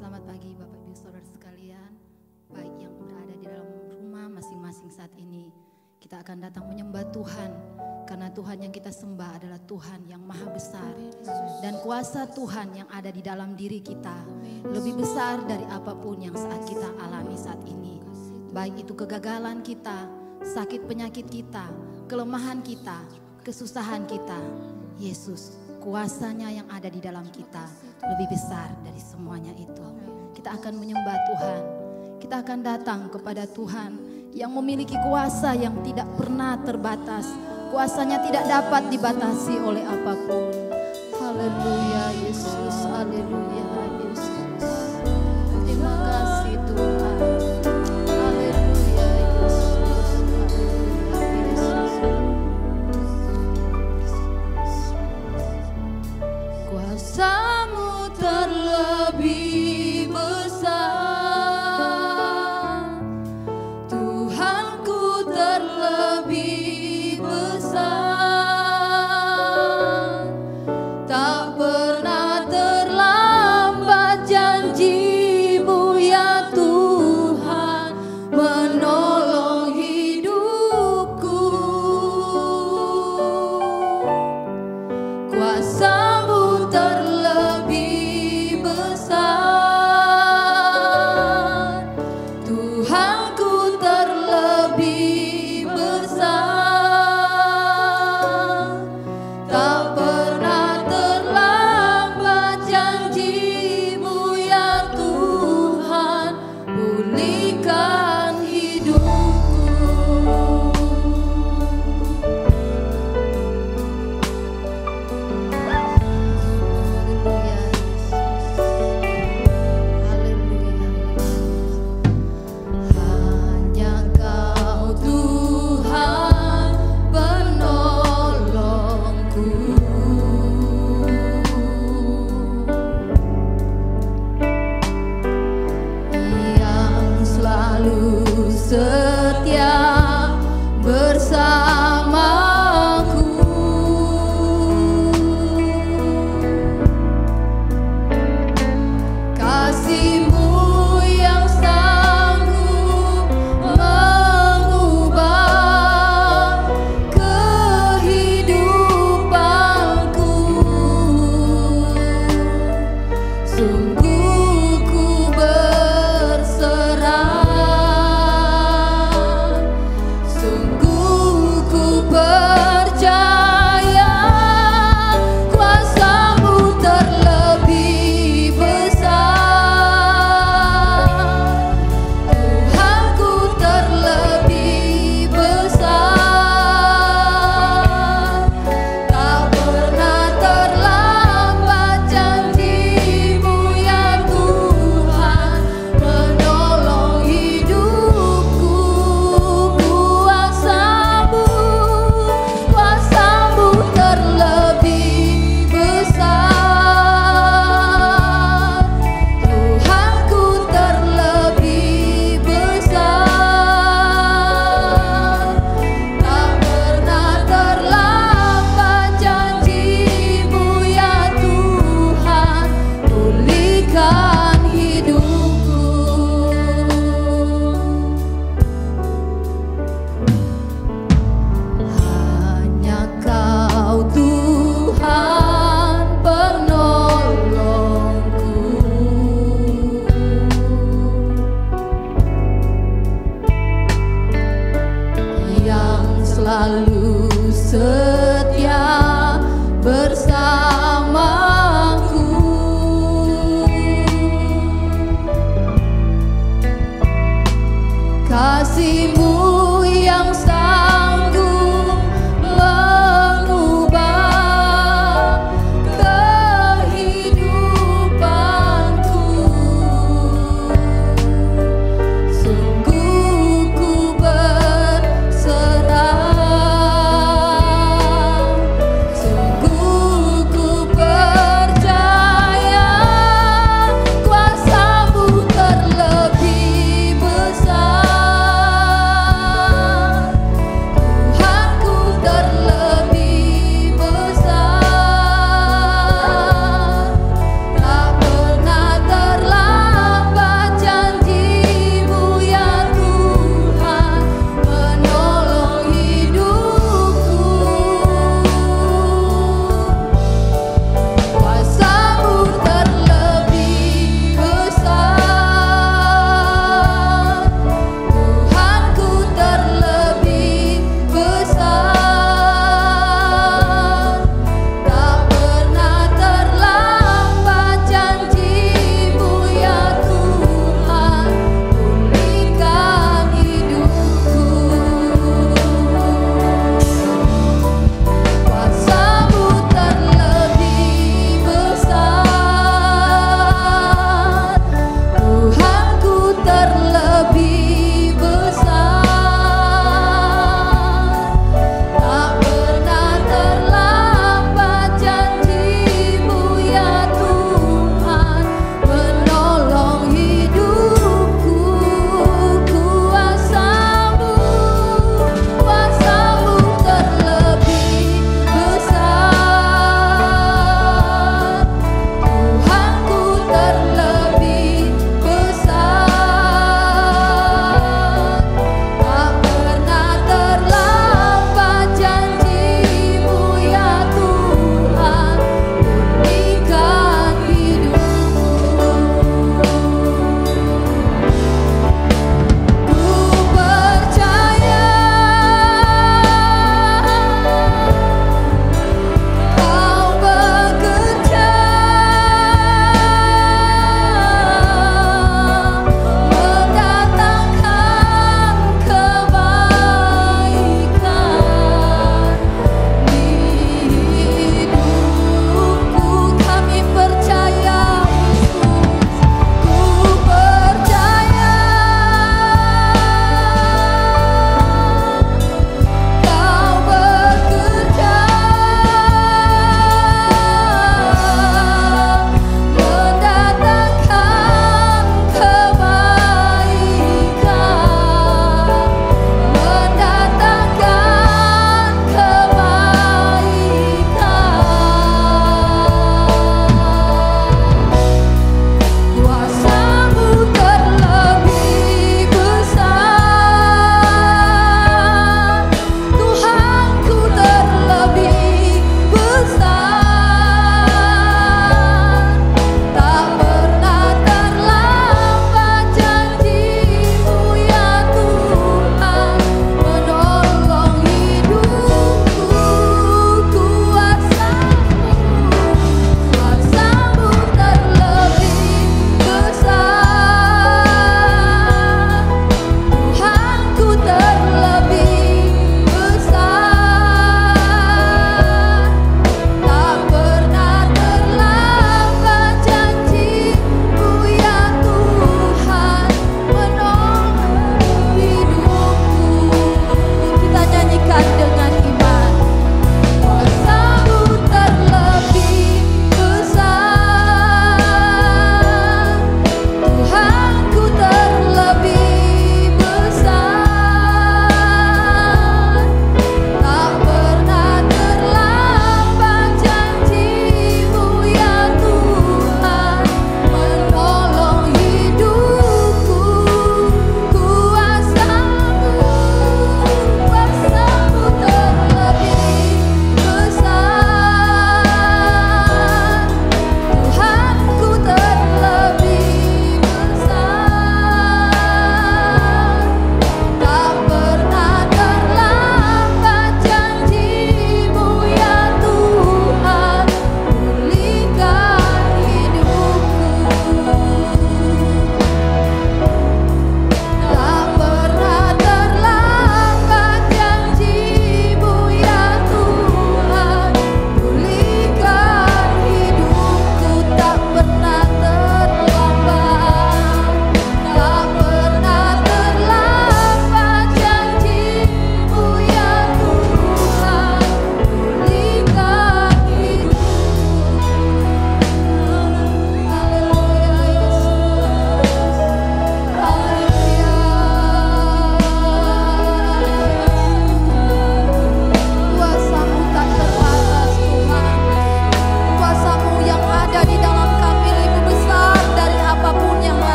Selamat pagi Bapak Ibu Saudara sekalian, baik yang berada di dalam rumah masing-masing saat ini. Kita akan datang menyembah Tuhan, karena Tuhan yang kita sembah adalah Tuhan yang maha besar. Dan kuasa Tuhan yang ada di dalam diri kita lebih besar dari apapun yang saat kita alami saat ini. Baik itu kegagalan kita, sakit penyakit kita, kelemahan kita, kesusahan kita. Yesus, kuasanya yang ada di dalam kita lebih besar dari semuanya itu. Kita akan menyembah Tuhan. Kita akan datang kepada Tuhan yang memiliki kuasa yang tidak pernah terbatas. Kuasanya tidak dapat dibatasi oleh apapun. Haleluya Yesus, haleluya Yesus. Terima kasih Tuhan. Haleluya Yesus, haleluya Yesus. Kuasa-Mu terlebih besar, Tuhanku terlebih besar, tak pernah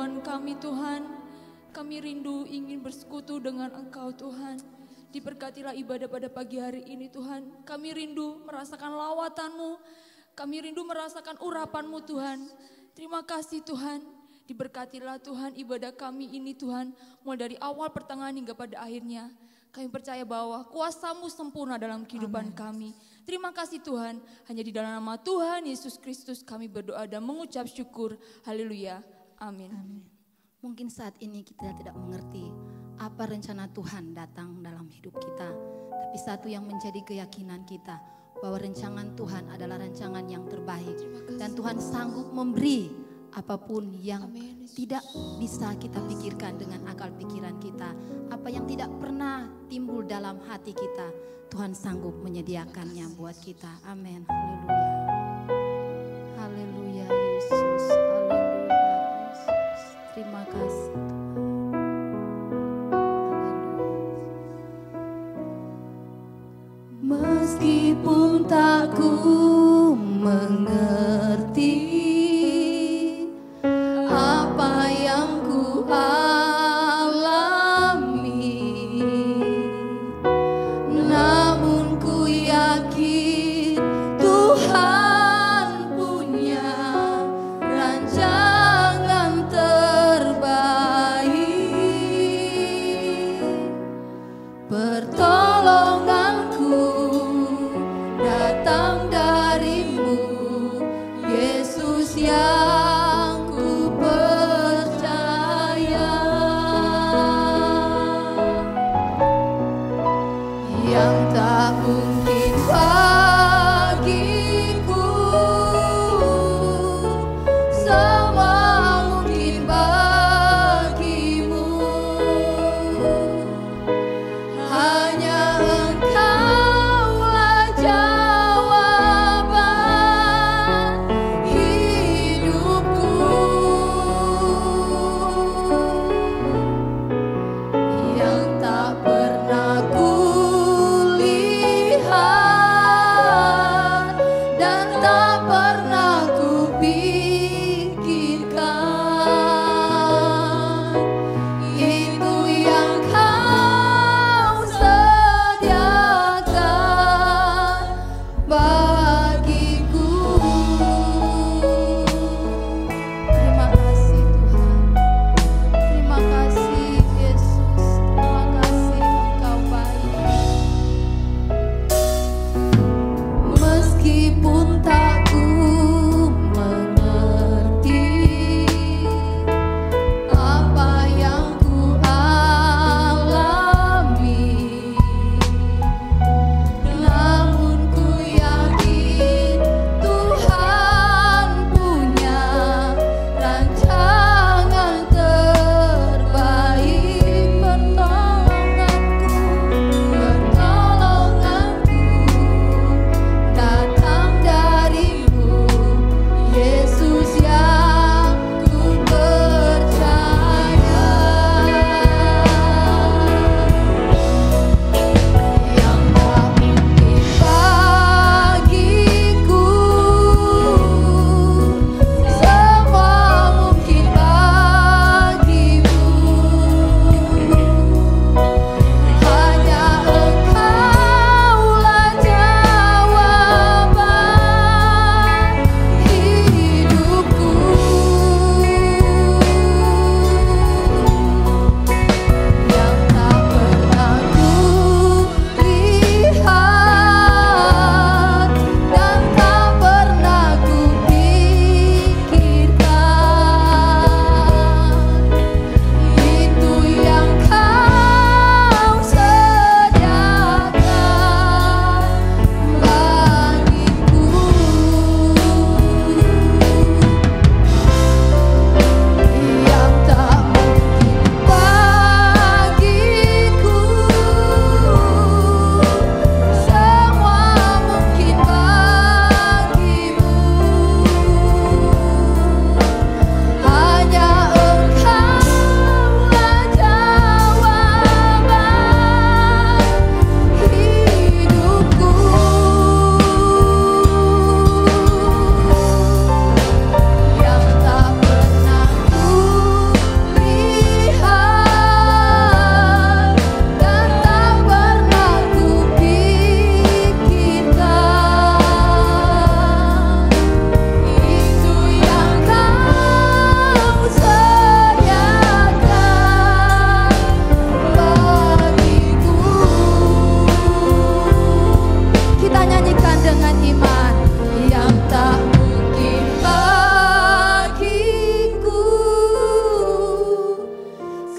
kehidupan kami Tuhan. Kami rindu ingin bersekutu dengan Engkau Tuhan. Diberkatilah ibadah pada pagi hari ini Tuhan. Kami rindu merasakan lawatan-Mu. Kami rindu merasakan urapan-Mu Tuhan. Terima kasih Tuhan. Diberkatilah Tuhan ibadah kami ini Tuhan. Mulai dari awal pertengahan hingga pada akhirnya. Kami percaya bahwa kuasa-Mu sempurna dalam kehidupan kami. Terima kasih Tuhan. Hanya di dalam nama Tuhan Yesus Kristus kami berdoa dan mengucap syukur. Haleluya. Amin. Amin. Mungkin saat ini kita tidak mengerti apa rencana Tuhan datang dalam hidup kita. Tapi satu yang menjadi keyakinan kita, bahwa rancangan Tuhan adalah rancangan yang terbaik. Dan Tuhan sanggup memberi apapun yang tidak bisa kita pikirkan dengan akal pikiran kita. Apa yang tidak pernah timbul dalam hati kita, Tuhan sanggup menyediakannya buat kita. Amin. Haleluya. Haleluya Yesus. Haleluya Yesus. Terima kasih. Meskipun tak ku mengerti apa yang ku alami, namun ku yakin Tuhan punya rancangan terbaik.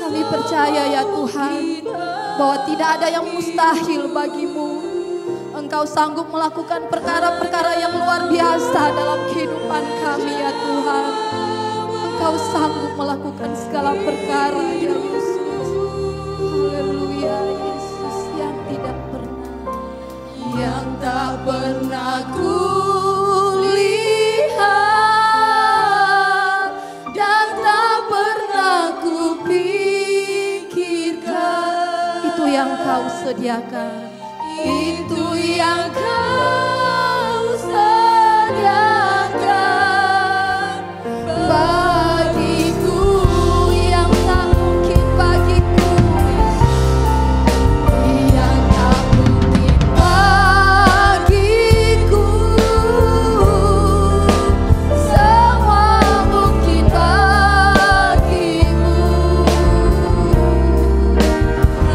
Kami percaya ya Tuhan, bahwa tidak ada yang mustahil bagimu. Engkau sanggup melakukan perkara-perkara yang luar biasa dalam kehidupan kami ya Tuhan. Engkau sanggup melakukan segala perkara ya Yesus. Haleluya Yesus yang tidak pernah, yang tak pernah kulihat dan tak pernah kupikirkan. Itu yang kau sediakan. Itu yang kau sediakan bagiku, yang tak mungkin bagiku, yang tak mungkin bagiku. Semua mungkin bagimu.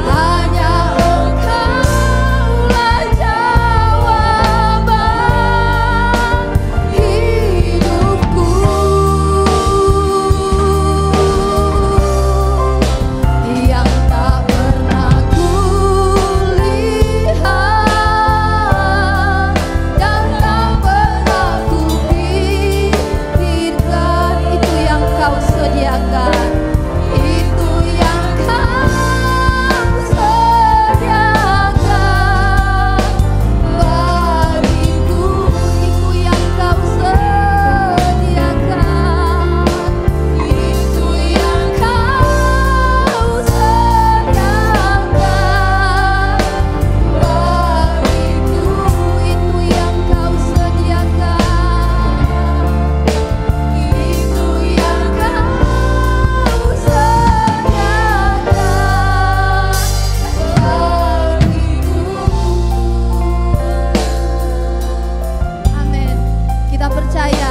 Hanya Engkaulah jawaban hidupku. Yang tak pernah kulihat dan tak pernah kupikirkan. Itu yang kau sediakan. Itu yang kau sediakan bagiku. Itu yang kau sediakan. Itu yang kau sediakan bagiku. Itu yang kau sediakan. Itu yang kau sediakan bagiku. Amin. Kita percaya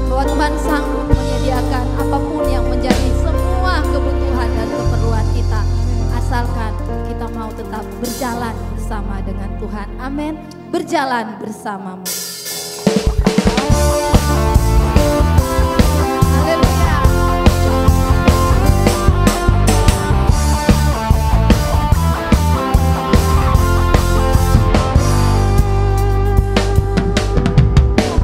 bahwa Tuhan sanggup menyediakan apapun yang menjadi semua kebutuhan dan keperluan kita, asalkan kita mau tetap berjalan bersama dengan Tuhan. Amin. Berjalan bersamamu. Haleluya.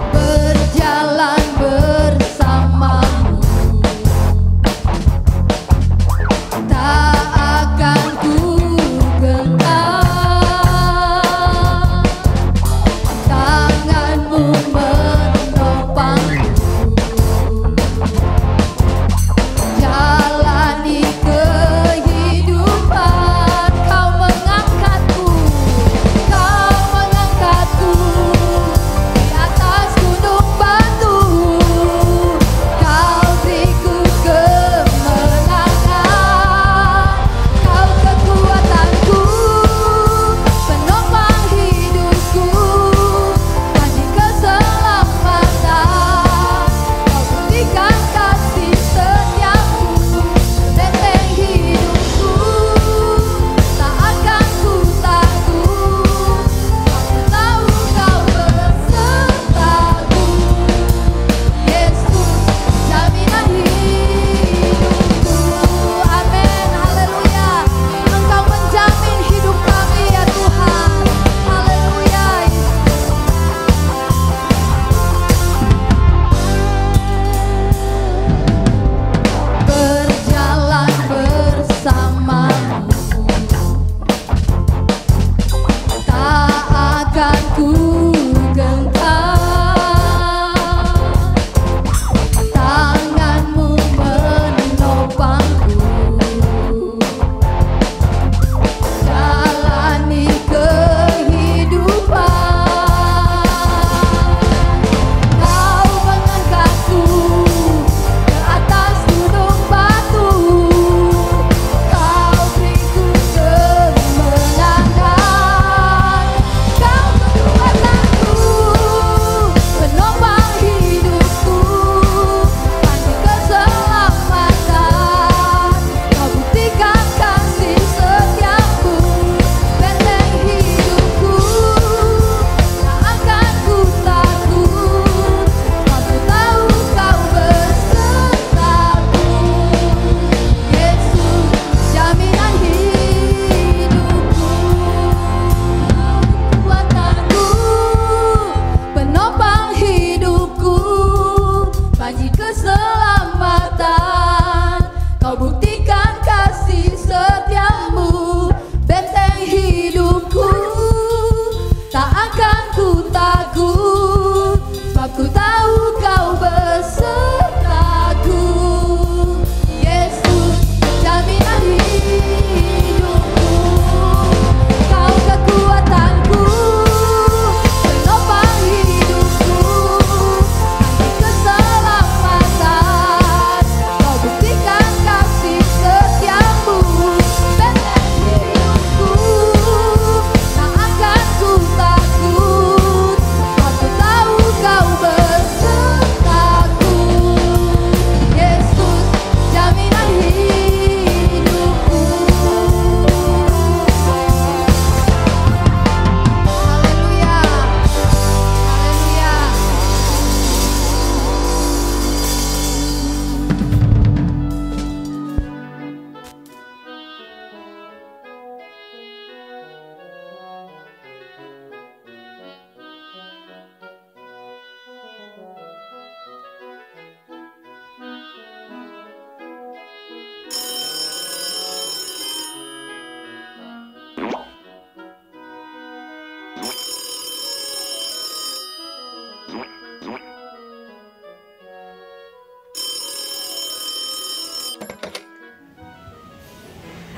Berjalan bersamamu, tak akan ku gentar. Tanganmu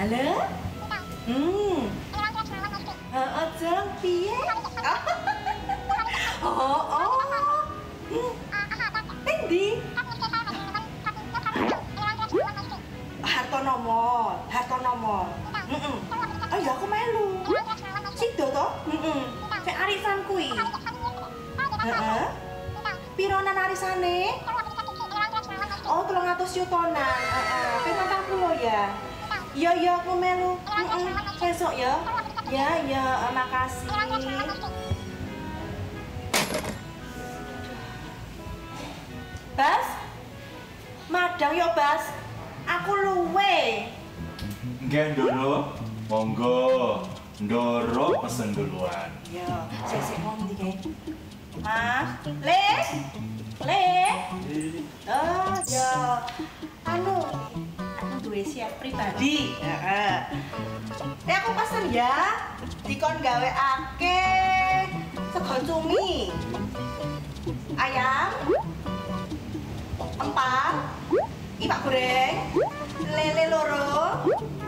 Halo? Jeng, piye? Endi? Hartono. Oh ya aku melu. Sido to? Cek arisan kuwi. Heeh. Pironan arisane? Oh, 300 yutonan. Heeh. 40 ya. Iya aku melu. Besok ya. Ya, makasih. Bas? Madang yo, Bas. Aku luwe. Nggih, Ndoro. Monggo. Ndoro pesen duluan. Ya, sik ngomong ndi kae. Mas, Le. Oh, ya. Aku duwe chef pribadi. Heeh. Aku pesen ya. Dikon gawe akeh sego cumi. Ayam. Empal. Ipak goreng. Lele loro.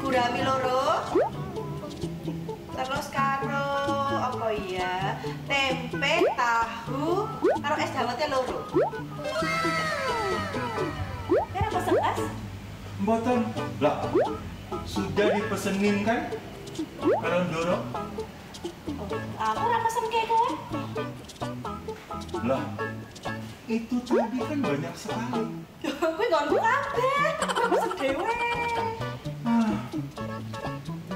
Gurami loro. Terus karo apa ya? Tempe, tahu, karo es dawetnya loro. Kira pesen Mas? Mboten. Lah, sudah dipesenin kan? Karo Ndoro. Aku ora pesen kayak kowe. Lah, itu tadi kan banyak sekali. Kowe nggonku kabeh. Kowe pesen dhewe.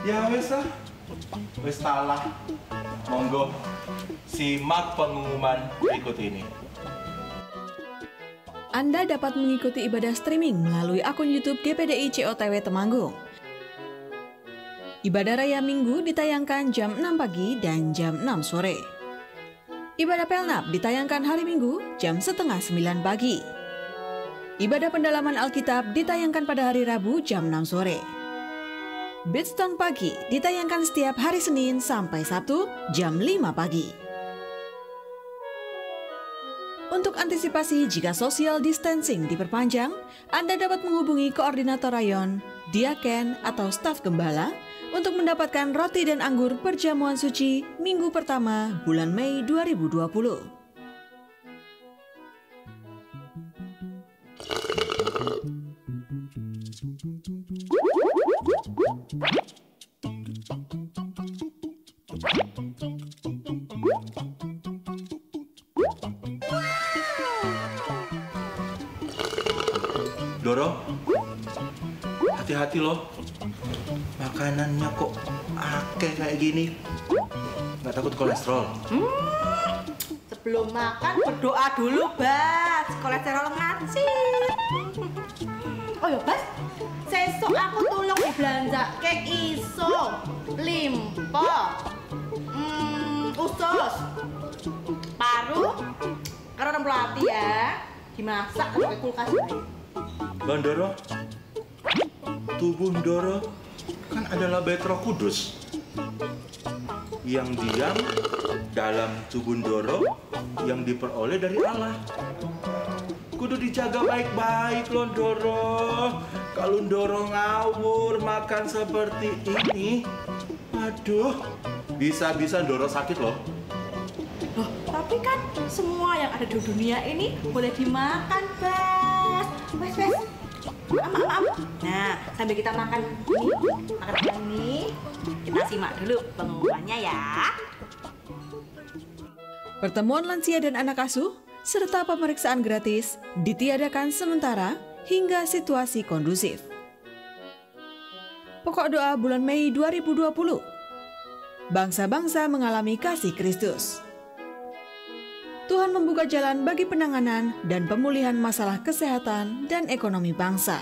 Ya wes lah. Wes salah. Monggo. Simak pengumuman berikut ini. Anda dapat mengikuti ibadah streaming melalui akun YouTube GPDI COTW Temanggung. Ibadah Raya Minggu ditayangkan jam 6 pagi dan jam 6 sore. Ibadah Pelnap ditayangkan hari Minggu jam setengah 9 pagi. Ibadah pendalaman Alkitab ditayangkan pada hari Rabu jam 6 sore. Bidstone Pagi ditayangkan setiap hari Senin sampai Sabtu jam 5 pagi. Untuk antisipasi jika social distancing diperpanjang, Anda dapat menghubungi koordinator rayon, diaken, atau staf gembala untuk mendapatkan roti dan anggur perjamuan suci minggu pertama bulan Mei 2020. Doro, hati-hati loh. Makanannya kok akeh kayak gini. Nggak takut kolesterol? Sebelum makan berdoa dulu, Bas. Kolesterol ngacir. Oh ya, Bas. Sesuk aku tolong dibelanja ke iso, limpo, usus, paru, karo rempati ya. Dimasak pakai kulkas. Bang Doro, tubuh Doro kan adalah bait Roh Kudus yang diam dalam tubuh Doro yang diperoleh dari Allah. Kudu dijaga baik-baik loh Doro. Kalau Doro ngawur makan seperti ini, aduh, bisa-bisa Doro sakit loh. Loh, tapi kan semua yang ada di dunia ini boleh dimakan, Bas. Wes. Maaf. Nah, sambil kita makan ini, kita simak dulu pengumumannya ya. Pertemuan lansia dan anak asuh serta pemeriksaan gratis ditiadakan sementara hingga situasi kondusif. Pokok doa bulan Mei 2020. Bangsa-bangsa mengalami kasih Kristus. Tuhan membuka jalan bagi penanganan dan pemulihan masalah kesehatan dan ekonomi bangsa.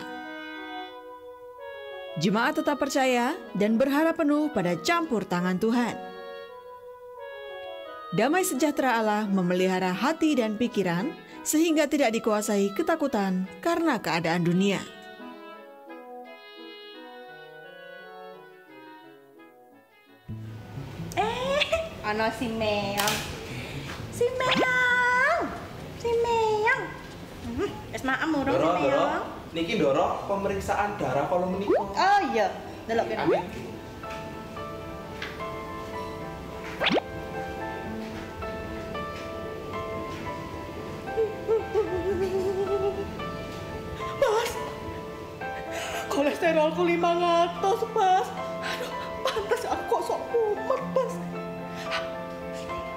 Jemaat tetap percaya dan berharap penuh pada campur tangan Tuhan. Damai sejahtera Allah memelihara hati dan pikiran sehingga tidak dikuasai ketakutan karena keadaan dunia. Ano si Meong. Es maam murung si Meong. Niki Doro pemeriksaan darah kalau menikah. Oh iya, delok kene. Amin. Bas, kolesterolku 500, Bas. Aduh, pantas aku kok sok kumat, Bas.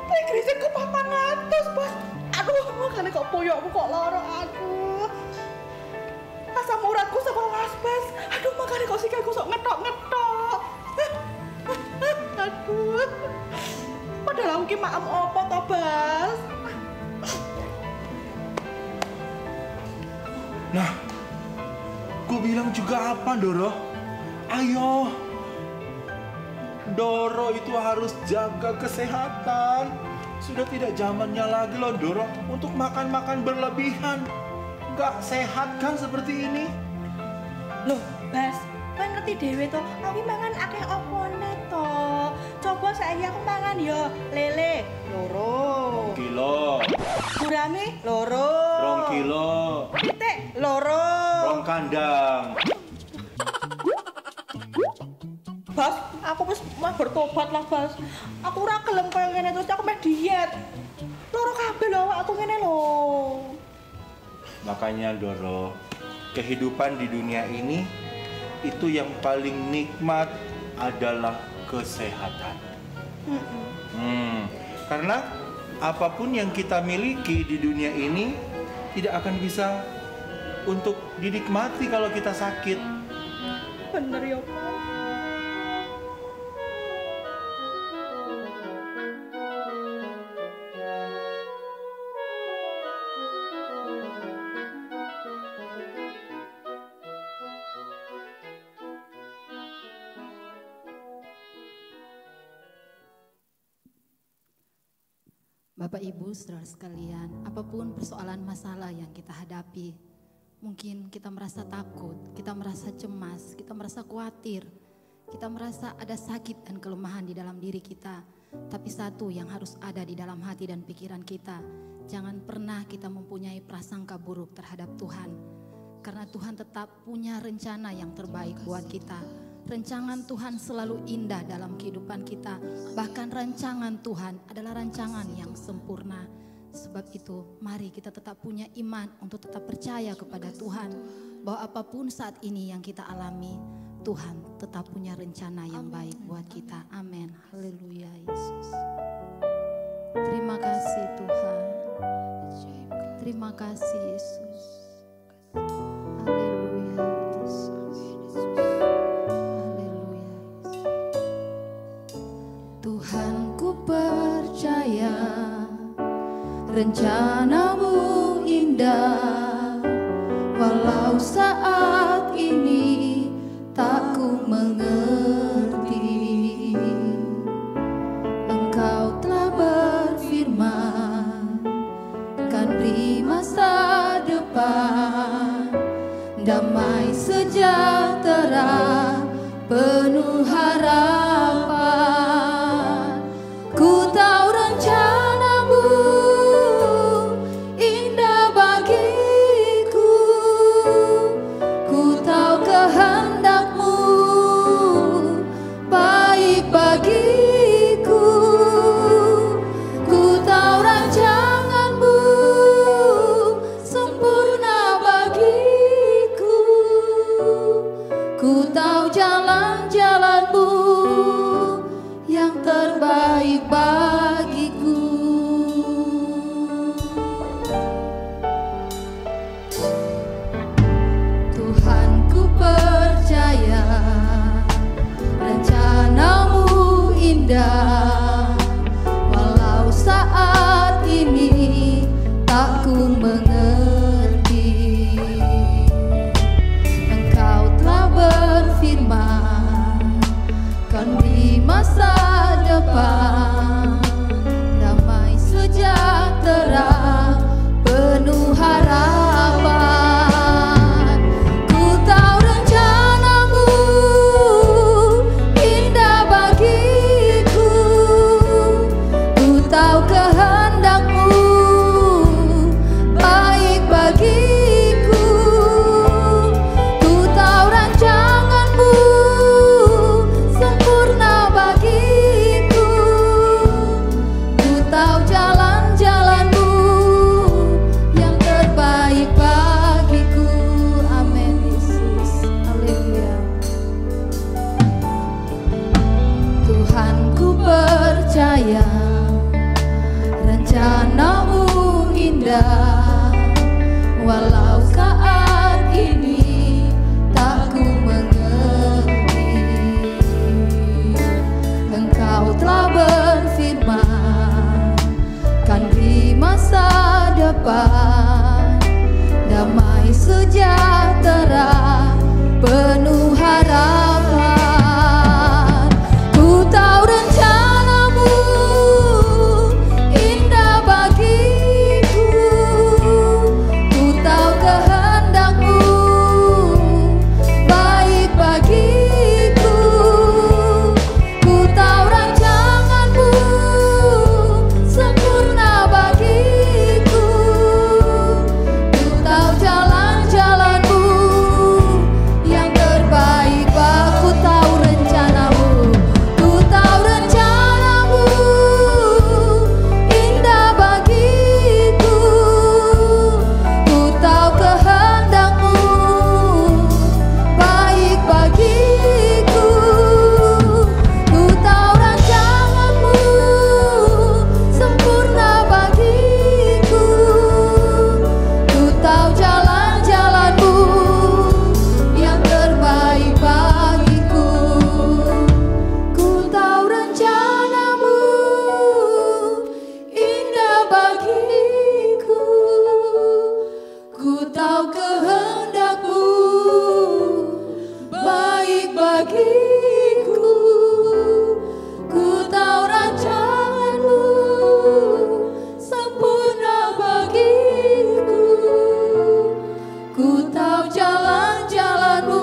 Triglyceridku 400, Bas. Aduh, makanya kok poyokku kok loro aku. Asam uratku 11, Bas. Aduh, makanya kok sikilku sok ngetok-ngetok. Aduh. Padahal aku ki maem opo to, Bas? Nah, gue bilang juga apa, Doro? Ayo, Doro itu harus jaga kesehatan. Sudah tidak zamannya lagi loh, Doro, untuk makan-makan berlebihan. Gak sehat kan seperti ini? Loh, Bas, kan ngerti dhewe to, aku mangan akeh opone to. Coba saiki aku mangan yo lele loro. Kilo, Gurame loro. 2 kilo, Pitik loro. 2 kandang. Bas, aku wis mah bertobat lah, Bas. Aku ora gelem koyo ngene terus, aku meh diet. Loro kabeh lho aku ngene lho. Makanya, Doro, kehidupan di dunia ini itu yang paling nikmat adalah kesehatan. Karena apapun yang kita miliki di dunia ini tidak akan bisa untuk dinikmati kalau kita sakit. Bener ya, Pak. Bapak Ibu, saudara sekalian, apapun persoalan masalah yang kita hadapi, mungkin kita merasa takut, kita merasa cemas, kita merasa khawatir, kita merasa ada sakit dan kelemahan di dalam diri kita. Tapi satu yang harus ada di dalam hati dan pikiran kita, jangan pernah kita mempunyai prasangka buruk terhadap Tuhan. Karena Tuhan tetap punya rencana yang terbaik buat kita. Rancangan Tuhan selalu indah dalam kehidupan kita. Bahkan rancangan Tuhan adalah rancangan yang sempurna. Sebab itu mari kita tetap punya iman untuk tetap percaya kepada Tuhan. Bahwa apapun saat ini yang kita alami, Tuhan tetap punya rencana yang baik buat kita. Amin. Haleluya Yesus. Terima kasih Tuhan. Terima kasih Yesus. Haleluya Yesus. Tuhan, ku percaya rencanamu indah, walau saat ini tak ku mengerti. Engkau telah berfirman, kan beri masa depan, damai sejahtera, penuh harapan. Ku tahu rencanamu indah bagiku, ku tahu kehendakmu baik bagiku, ku tahu rancanganmu sempurna bagiku, ku tahu jalan-jalanmu yang terbaik bagiku. Tuhan, ku percaya rencanamu indah, walau saat ini tak ku mengerti. Engkau telah berfirman, kan di masa depan, ada, walau saat ini tak ku mengerti. Engkau telah berfirman, kan di masa depan damai sejahtera penuh harapan. Ku tahu rencanamu indah bagiku, ku tahu kehendakmu baik bagiku, ku tahu rancanganmu sempurna bagiku, ku tahu jalan-jalanmu yang terbaik. Aku tahu rencanamu, ku tahu rencanamu indah bagiku, ku tahu kehendakmu baik bagiku, ku tahu rancanganmu sempurna bagiku, ku tahu jalan-jalanmu yang terbaik bagiku. Ku tahu rencanamu indah bagiku, ku tahu kehendakmu baik bagiku, ku tahu rancanganmu sempurna bagiku, ku tahu jalan-jalanmu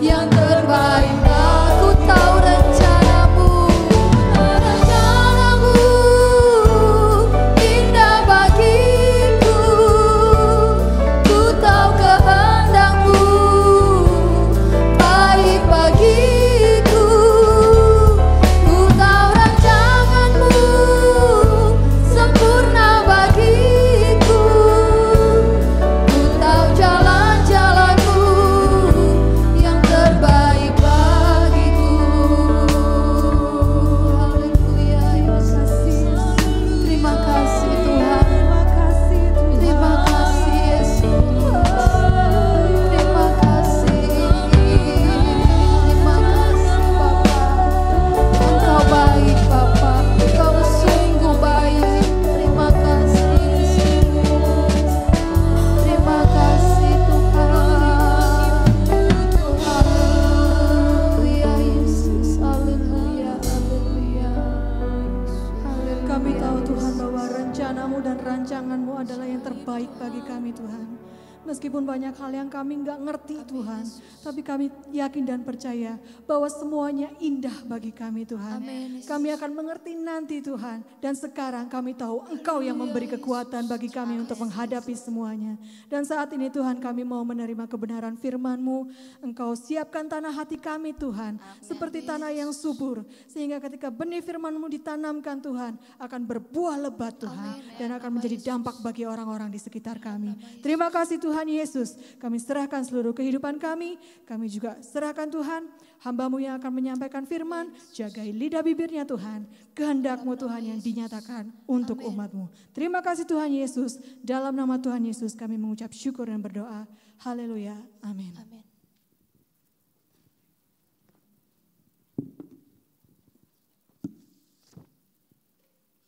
yang terbaik. Aku tahu rencanamu, rencanamu indah bagiku, ku tahu kehendakmu baik bagiku, ku tahu rancanganmu sempurna bagiku, ku tahu jalan-jalanmu yang terbaik bagiku. Haleluya, Yesus. Terima kasih Tuhan. Terima kasih Yesus. Terima kasih. Terima kasih Bapa. Engkau baik Bapa. Engkau sungguh baik. Terima kasih Yesus. Terima kasih Tuhan. Haleluya Yesus. Haleluya. Haleluya. Kami tahu Tuhan bahwa rencanamu dan rancanganmu adalah yang terbaik bagi kami Tuhan. Meskipun banyak hal yang kami nggak ngerti Tuhan, tapi kami yakin dan percaya bahwa semuanya indah bagi kami Tuhan. Kami akan mengerti nanti Tuhan, dan sekarang kami tahu Engkau yang memberi kekuatan bagi kami untuk menghadapi semuanya. Dan saat ini Tuhan kami mau menerima kebenaran firman-Mu. Engkau siapkan tanah hati kami Tuhan, seperti tanah yang subur, sehingga ketika benih firman-Mu ditanamkan Tuhan, akan berbuah lebat Tuhan, dan akan menjadi dampak bagi orang-orang di sekitar kami. Terima kasih Tuhan Yesus, kami serahkan seluruh kehidupan kami juga serahkan Tuhan, hamba-Mu yang akan menyampaikan firman, jagai lidah bibirnya Tuhan, kehendak-Mu Tuhan yang dinyatakan untuk umat-Mu. Terima kasih Tuhan Yesus, dalam nama Tuhan Yesus kami mengucap syukur dan berdoa. Haleluya, amin.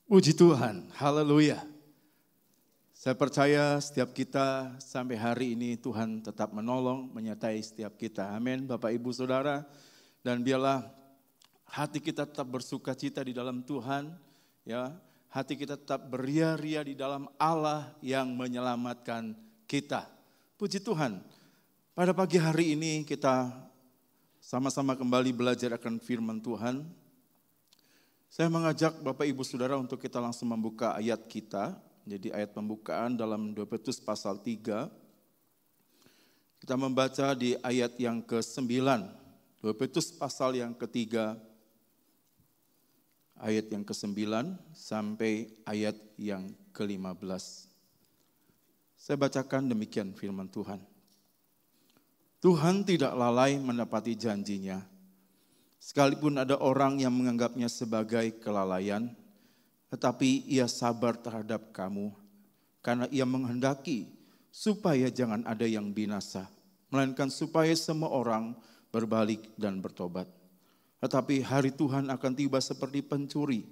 Puji Tuhan, haleluya. Saya percaya setiap kita sampai hari ini Tuhan tetap menolong, menyertai setiap kita. Amin, Bapak Ibu Saudara. Dan biarlah hati kita tetap bersuka cita di dalam Tuhan. Ya, hati kita tetap beria-ria di dalam Allah yang menyelamatkan kita. Puji Tuhan, pada pagi hari ini kita sama-sama kembali belajar akan firman Tuhan. Saya mengajak Bapak Ibu Saudara untuk kita langsung membuka ayat kita. Jadi ayat pembukaan dalam 2 Petrus pasal 3. Kita membaca di ayat yang ke-9. 2 Petrus pasal yang ke-3. Ayat yang ke-9 sampai ayat yang ke-15. Saya bacakan demikian firman Tuhan. Tuhan tidak lalai menepati janjinya. Sekalipun ada orang yang menganggapnya sebagai kelalaian, tetapi ia sabar terhadap kamu, karena ia menghendaki supaya jangan ada yang binasa, melainkan supaya semua orang berbalik dan bertobat. Tetapi hari Tuhan akan tiba seperti pencuri.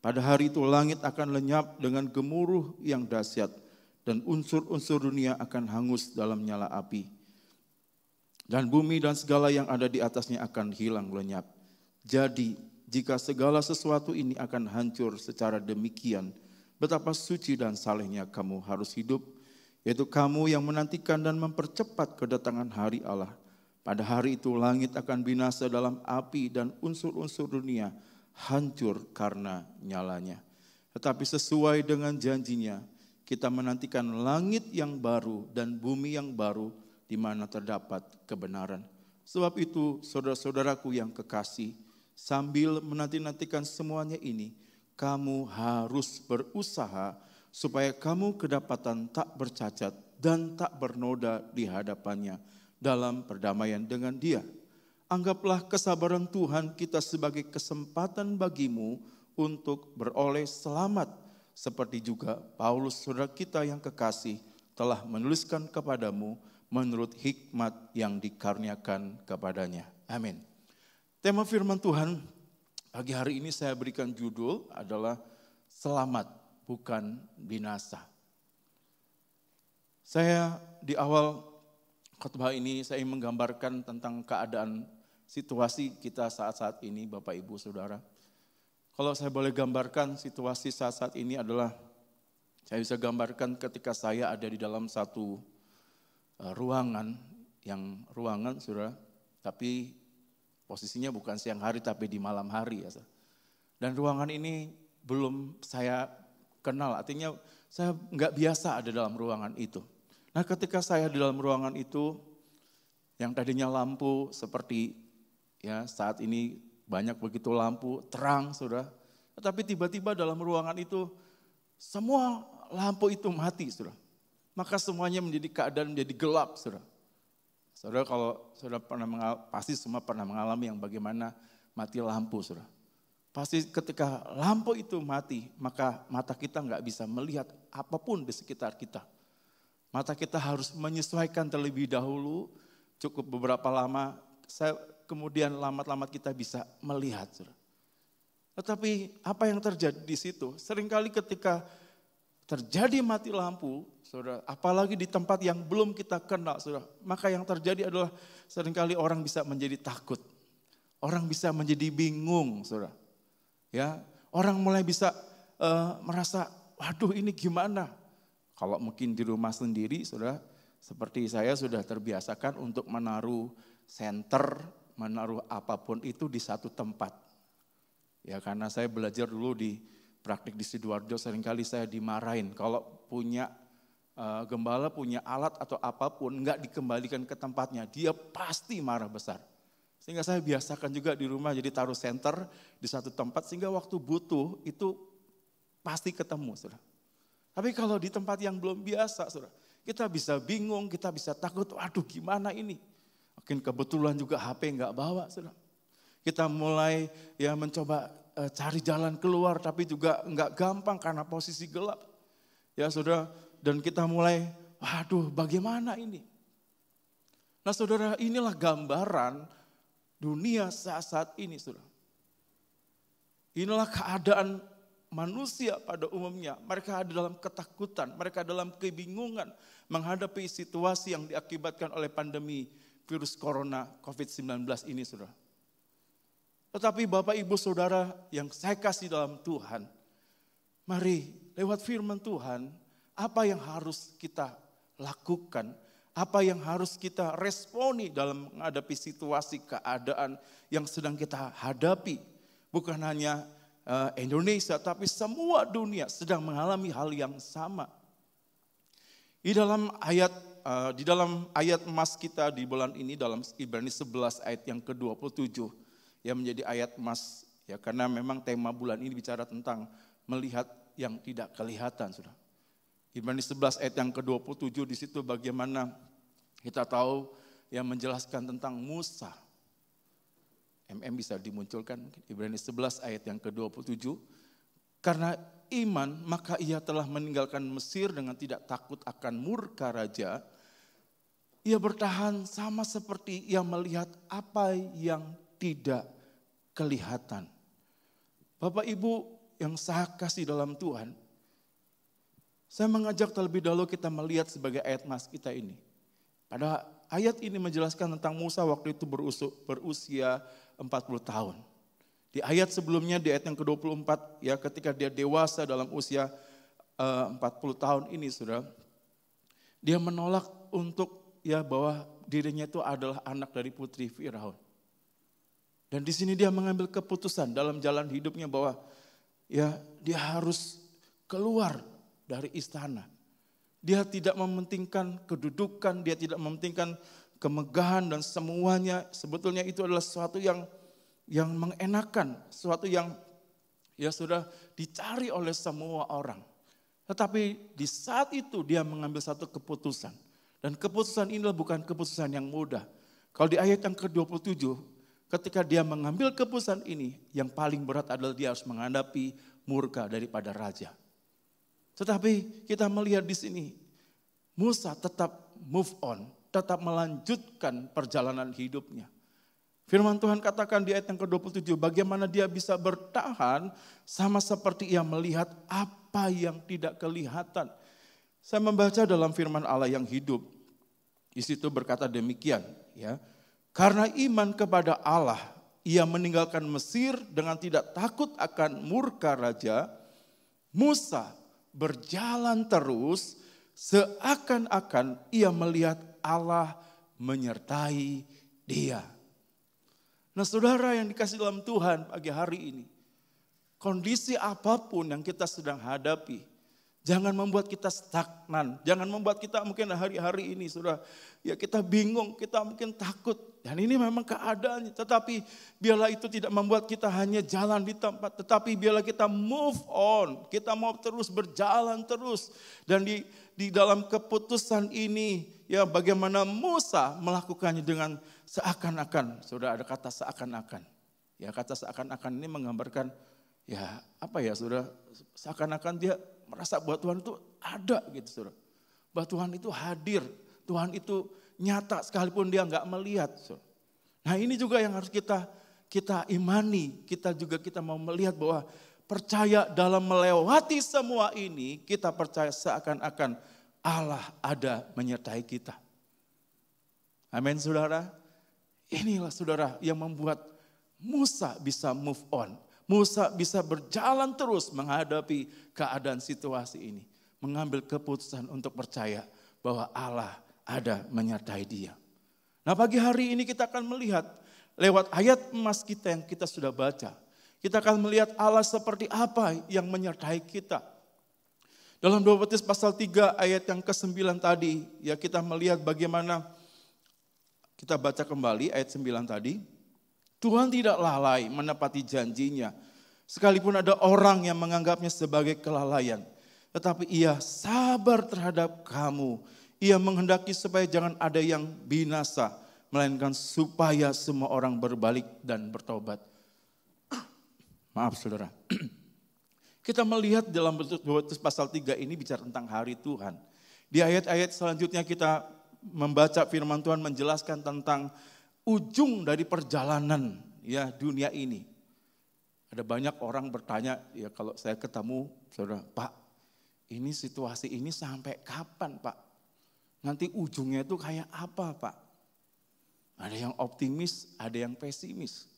Pada hari itu langit akan lenyap dengan gemuruh yang dahsyat, dan unsur-unsur dunia akan hangus dalam nyala api. Dan bumi dan segala yang ada di atasnya akan hilang lenyap. Jadi, jika segala sesuatu ini akan hancur secara demikian, betapa suci dan salehnya kamu harus hidup, yaitu kamu yang menantikan dan mempercepat kedatangan hari Allah. Pada hari itu langit akan binasa dalam api dan unsur-unsur dunia hancur karena nyalanya. Tetapi sesuai dengan janjinya, kita menantikan langit yang baru dan bumi yang baru di mana terdapat kebenaran. Sebab itu saudara-saudaraku yang kekasih, sambil menanti-nantikan semuanya ini, kamu harus berusaha supaya kamu kedapatan tak bercacat dan tak bernoda di hadapannya dalam perdamaian dengan Dia. Anggaplah kesabaran Tuhan kita sebagai kesempatan bagimu untuk beroleh selamat, seperti juga Paulus saudara kita yang kekasih telah menuliskan kepadamu menurut hikmat yang dikaruniakan kepadanya. Amin. Tema firman Tuhan pagi hari ini saya berikan judul adalah selamat bukan binasa. Saya di awal khotbah ini saya ingin menggambarkan tentang keadaan situasi kita saat-saat ini Bapak Ibu Saudara. Kalau saya boleh gambarkan situasi saat-saat ini adalah, saya bisa gambarkan ketika saya ada di dalam satu ruangan, saudara, tapi posisinya bukan siang hari tapi di malam hari. Ya. Dan ruangan ini belum saya kenal, artinya saya nggak biasa ada dalam ruangan itu. Nah ketika saya di dalam ruangan itu, yang tadinya lampu seperti ya saat ini, banyak begitu lampu, terang saudara. Tetapi tiba-tiba dalam ruangan itu semua lampu itu mati saudara. Maka semuanya menjadi keadaan menjadi gelap saudara. Saudara kalau saudara pasti semua pernah mengalami yang bagaimana mati lampu saudara. Pasti ketika lampu itu mati maka mata kita nggak bisa melihat apapun di sekitar kita. Mata kita harus menyesuaikan terlebih dahulu, cukup beberapa lama, kemudian lambat-lambat kita bisa melihat. Saudara. Tetapi apa yang terjadi di situ? Seringkali ketika terjadi mati lampu, saudara, apalagi di tempat yang belum kita kenal, saudara, maka yang terjadi adalah seringkali orang bisa menjadi takut. Orang bisa menjadi bingung, saudara. Ya, orang mulai bisa merasa, waduh ini gimana? Kalau mungkin di rumah sendiri, saudara, seperti saya sudah terbiasakan untuk menaruh senter, menaruh apapun itu di satu tempat. Ya karena saya belajar dulu di praktik di Sidoarjo, seringkali saya dimarahin kalau punya gembala punya alat atau apapun enggak dikembalikan ke tempatnya, dia pasti marah besar. Sehingga saya biasakan juga di rumah jadi taruh senter di satu tempat sehingga waktu butuh itu pasti ketemu, saudara. Tapi kalau di tempat yang belum biasa, saudara, kita bisa bingung, kita bisa takut, waduh gimana ini? Mungkin kebetulan juga HP enggak bawa, saudara. Kita mulai ya mencoba cari jalan keluar, tapi juga enggak gampang karena posisi gelap. Ya saudara, dan kita mulai, waduh bagaimana ini? Nah saudara, inilah gambaran dunia saat ini, saudara. Inilah keadaan manusia pada umumnya. Mereka ada dalam ketakutan, mereka dalam kebingungan menghadapi situasi yang diakibatkan oleh pandemi virus corona COVID-19 ini, saudara. Tetapi Bapak Ibu Saudara yang saya kasih dalam Tuhan, mari lewat firman Tuhan, apa yang harus kita lakukan, apa yang harus kita responi dalam menghadapi situasi keadaan yang sedang kita hadapi. Bukan hanya Indonesia, tapi semua dunia sedang mengalami hal yang sama. Di dalam ayat emas kita di bulan ini, dalam Ibrani 11 ayat yang ke-27, yang menjadi ayat emas, ya karena memang tema bulan ini bicara tentang melihat yang tidak kelihatan, saudara. Ibrani 11 ayat yang ke-27 di situ bagaimana kita tahu yang menjelaskan tentang Musa. MM bisa dimunculkan, Ibrani 11 ayat yang ke-27. Karena iman, maka ia telah meninggalkan Mesir dengan tidak takut akan murka raja. Ia bertahan sama seperti ia melihat apa yang tidak kelihatan. Bapak Ibu yang saya kasih dalam Tuhan, saya mengajak terlebih dahulu kita melihat sebagai ayat mas kita ini. Pada ayat ini menjelaskan tentang Musa waktu itu berusia 40 tahun. Di ayat sebelumnya, di ayat yang ke-24, ya ketika dia dewasa dalam usia 40 tahun ini, saudara, dia menolak untuk ya bahwa dirinya itu adalah anak dari putri Firaun. Dan di sini dia mengambil keputusan dalam jalan hidupnya bahwa ya dia harus keluar dari istana. Dia tidak mementingkan kedudukan, dia tidak mementingkan kemegahan dan semuanya. Sebetulnya itu adalah sesuatu yang mengenakan, sesuatu yang ya sudah dicari oleh semua orang. Tetapi di saat itu dia mengambil satu keputusan. Dan keputusan inilah bukan keputusan yang mudah. Kalau di ayat yang ke-27, ketika dia mengambil keputusan ini, yang paling berat adalah dia harus menghadapi murka daripada raja. Tetapi kita melihat di sini, Musa tetap move on, tetap melanjutkan perjalanan hidupnya. Firman Tuhan katakan di ayat yang ke-27, bagaimana dia bisa bertahan sama seperti ia melihat apa yang tidak kelihatan. Saya membaca dalam firman Allah yang hidup, di situ berkata demikian, ya. Karena iman kepada Allah, ia meninggalkan Mesir dengan tidak takut akan murka raja. Musa berjalan terus seakan-akan ia melihat Allah menyertai dia. Nah saudara yang dikasih dalam Tuhan pagi hari ini, kondisi apapun yang kita sedang hadapi, jangan membuat kita stagnan, jangan membuat kita mungkin hari-hari ini sudah ya kita bingung, kita mungkin takut. Dan ini memang keadaannya, tetapi biarlah itu tidak membuat kita hanya jalan di tempat, tetapi biarlah kita move on, kita mau terus berjalan terus. Dan di dalam keputusan ini, ya bagaimana Musa melakukannya dengan seakan-akan, sudah ada kata seakan-akan. Ya kata seakan-akan ini menggambarkan, ya apa ya sudah seakan-akan dia merasa bahwa Tuhan itu ada gitu saudara. Bahwa Tuhan itu hadir, Tuhan itu nyata sekalipun dia nggak melihat. Nah ini juga yang harus kita imani, kita mau melihat bahwa percaya dalam melewati semua ini, kita percaya seakan-akan Allah ada menyertai kita. Amin saudara. Inilah saudara yang membuat Musa bisa move on. Musa bisa berjalan terus menghadapi keadaan situasi ini. Mengambil keputusan untuk percaya bahwa Allah ada menyertai dia. Nah pagi hari ini kita akan melihat lewat ayat emas kita yang kita sudah baca. Kita akan melihat Allah seperti apa yang menyertai kita. Dalam 2 Petrus pasal 3 ayat yang ke-9 tadi, ya kita melihat bagaimana, kita baca kembali ayat 9 tadi. Tuhan tidak lalai menepati janjinya, sekalipun ada orang yang menganggapnya sebagai kelalaian. Tetapi ia sabar terhadap kamu. Ia menghendaki supaya jangan ada yang binasa, melainkan supaya semua orang berbalik dan bertobat. Maaf saudara. Kita melihat dalam pasal 3 ini bicara tentang hari Tuhan. Di ayat-ayat selanjutnya kita membaca firman Tuhan menjelaskan tentang ujung dari perjalanan ya dunia ini. Ada banyak orang bertanya, ya kalau saya ketemu saudara, Pak, ini situasi ini sampai kapan Pak? Nanti ujungnya itu kayak apa Pak? Ada yang optimis, ada yang pesimis.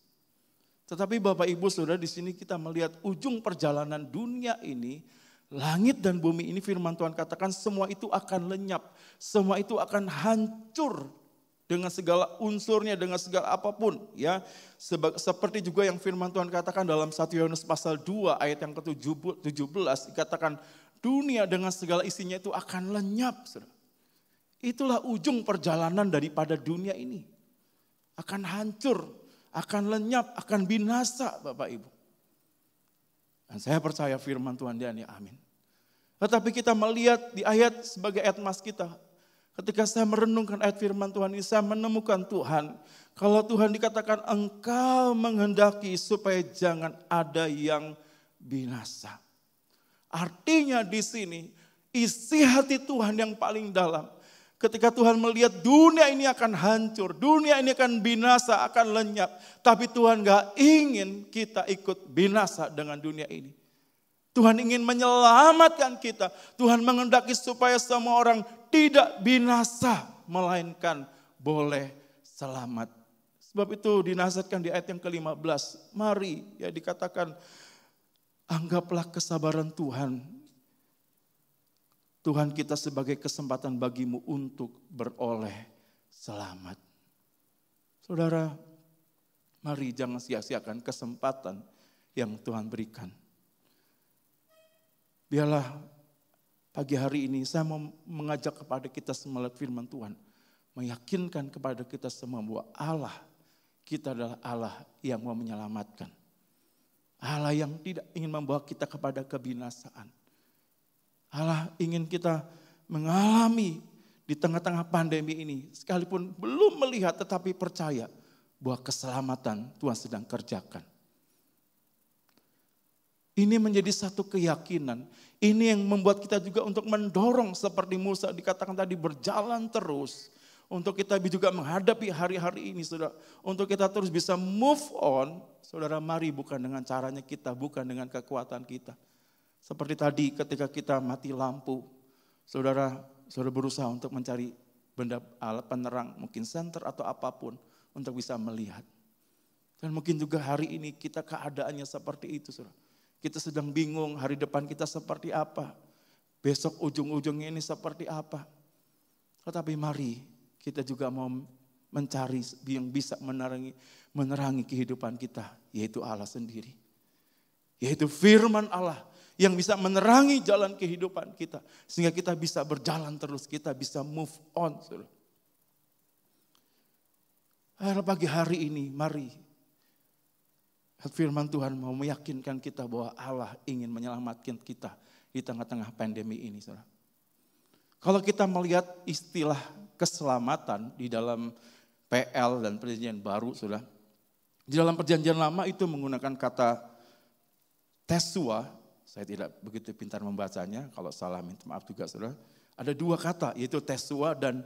Tetapi Bapak Ibu Saudara di sini kita melihat ujung perjalanan dunia ini, langit dan bumi ini firman Tuhan katakan semua itu akan lenyap. Semua itu akan hancur dengan segala unsurnya, dengan segala apapun. Ya, seperti juga yang firman Tuhan katakan dalam 1 Yohanes pasal 2 ayat yang ke-17 dikatakan dunia dengan segala isinya itu akan lenyap. Saudara. Itulah ujung perjalanan daripada dunia ini. Akan hancur, akan lenyap, akan binasa Bapak Ibu. Dan saya percaya firman Tuhan dia ini, amin. Tetapi kita melihat di ayat sebagai ayat emas kita. Ketika saya merenungkan ayat firman Tuhan ini, saya menemukan Tuhan. Kalau Tuhan dikatakan engkau menghendaki supaya jangan ada yang binasa. Artinya di sini isi hati Tuhan yang paling dalam. Ketika Tuhan melihat dunia ini akan hancur, dunia ini akan binasa, akan lenyap. Tapi Tuhan gak ingin kita ikut binasa dengan dunia ini. Tuhan ingin menyelamatkan kita. Tuhan menghendaki supaya semua orang tidak binasa, melainkan boleh selamat. Sebab itu dinasihatkan di ayat yang ke-15. Mari ya dikatakan, anggaplah kesabaran Tuhan. Tuhan kita sebagai kesempatan bagimu untuk beroleh selamat. Saudara, mari jangan sia-siakan kesempatan yang Tuhan berikan. Biarlah pagi hari ini saya mau mengajak kepada kita semua lewat firman Tuhan. Meyakinkan kepada kita semua bahwa Allah, kita adalah Allah yang mau menyelamatkan. Allah yang tidak ingin membawa kita kepada kebinasaan. Allah ingin kita mengalami di tengah-tengah pandemi ini. Sekalipun belum melihat tetapi percaya bahwa keselamatan Tuhan sedang kerjakan. Ini menjadi satu keyakinan. Ini yang membuat kita juga untuk mendorong seperti Musa dikatakan tadi berjalan terus. Untuk kita juga menghadapi hari-hari ini saudara. Untuk kita terus bisa move on. Saudara mari bukan dengan caranya kita, bukan dengan kekuatan kita. Seperti tadi ketika kita mati lampu, saudara berusaha untuk mencari benda alat penerang, mungkin senter atau apapun untuk bisa melihat. Dan mungkin juga hari ini kita keadaannya seperti itu, saudara. Kita sedang bingung hari depan kita seperti apa, besok ujung-ujungnya ini seperti apa. Tetapi mari kita juga mau mencari yang bisa menerangi kehidupan kita, yaitu Allah sendiri. Yaitu firman Allah. Yang bisa menerangi jalan kehidupan kita. Sehingga kita bisa berjalan terus, kita bisa move on. Pagi hari ini mari. Firman Tuhan mau meyakinkan kita bahwa Allah ingin menyelamatkan kita di tengah-tengah pandemi ini. Kalau kita melihat istilah keselamatan di dalam PL dan perjanjian baru. Di dalam perjanjian lama itu menggunakan kata tesua. Saya tidak begitu pintar membacanya, kalau salah minta maaf juga saudara. Ada dua kata, yaitu tesua dan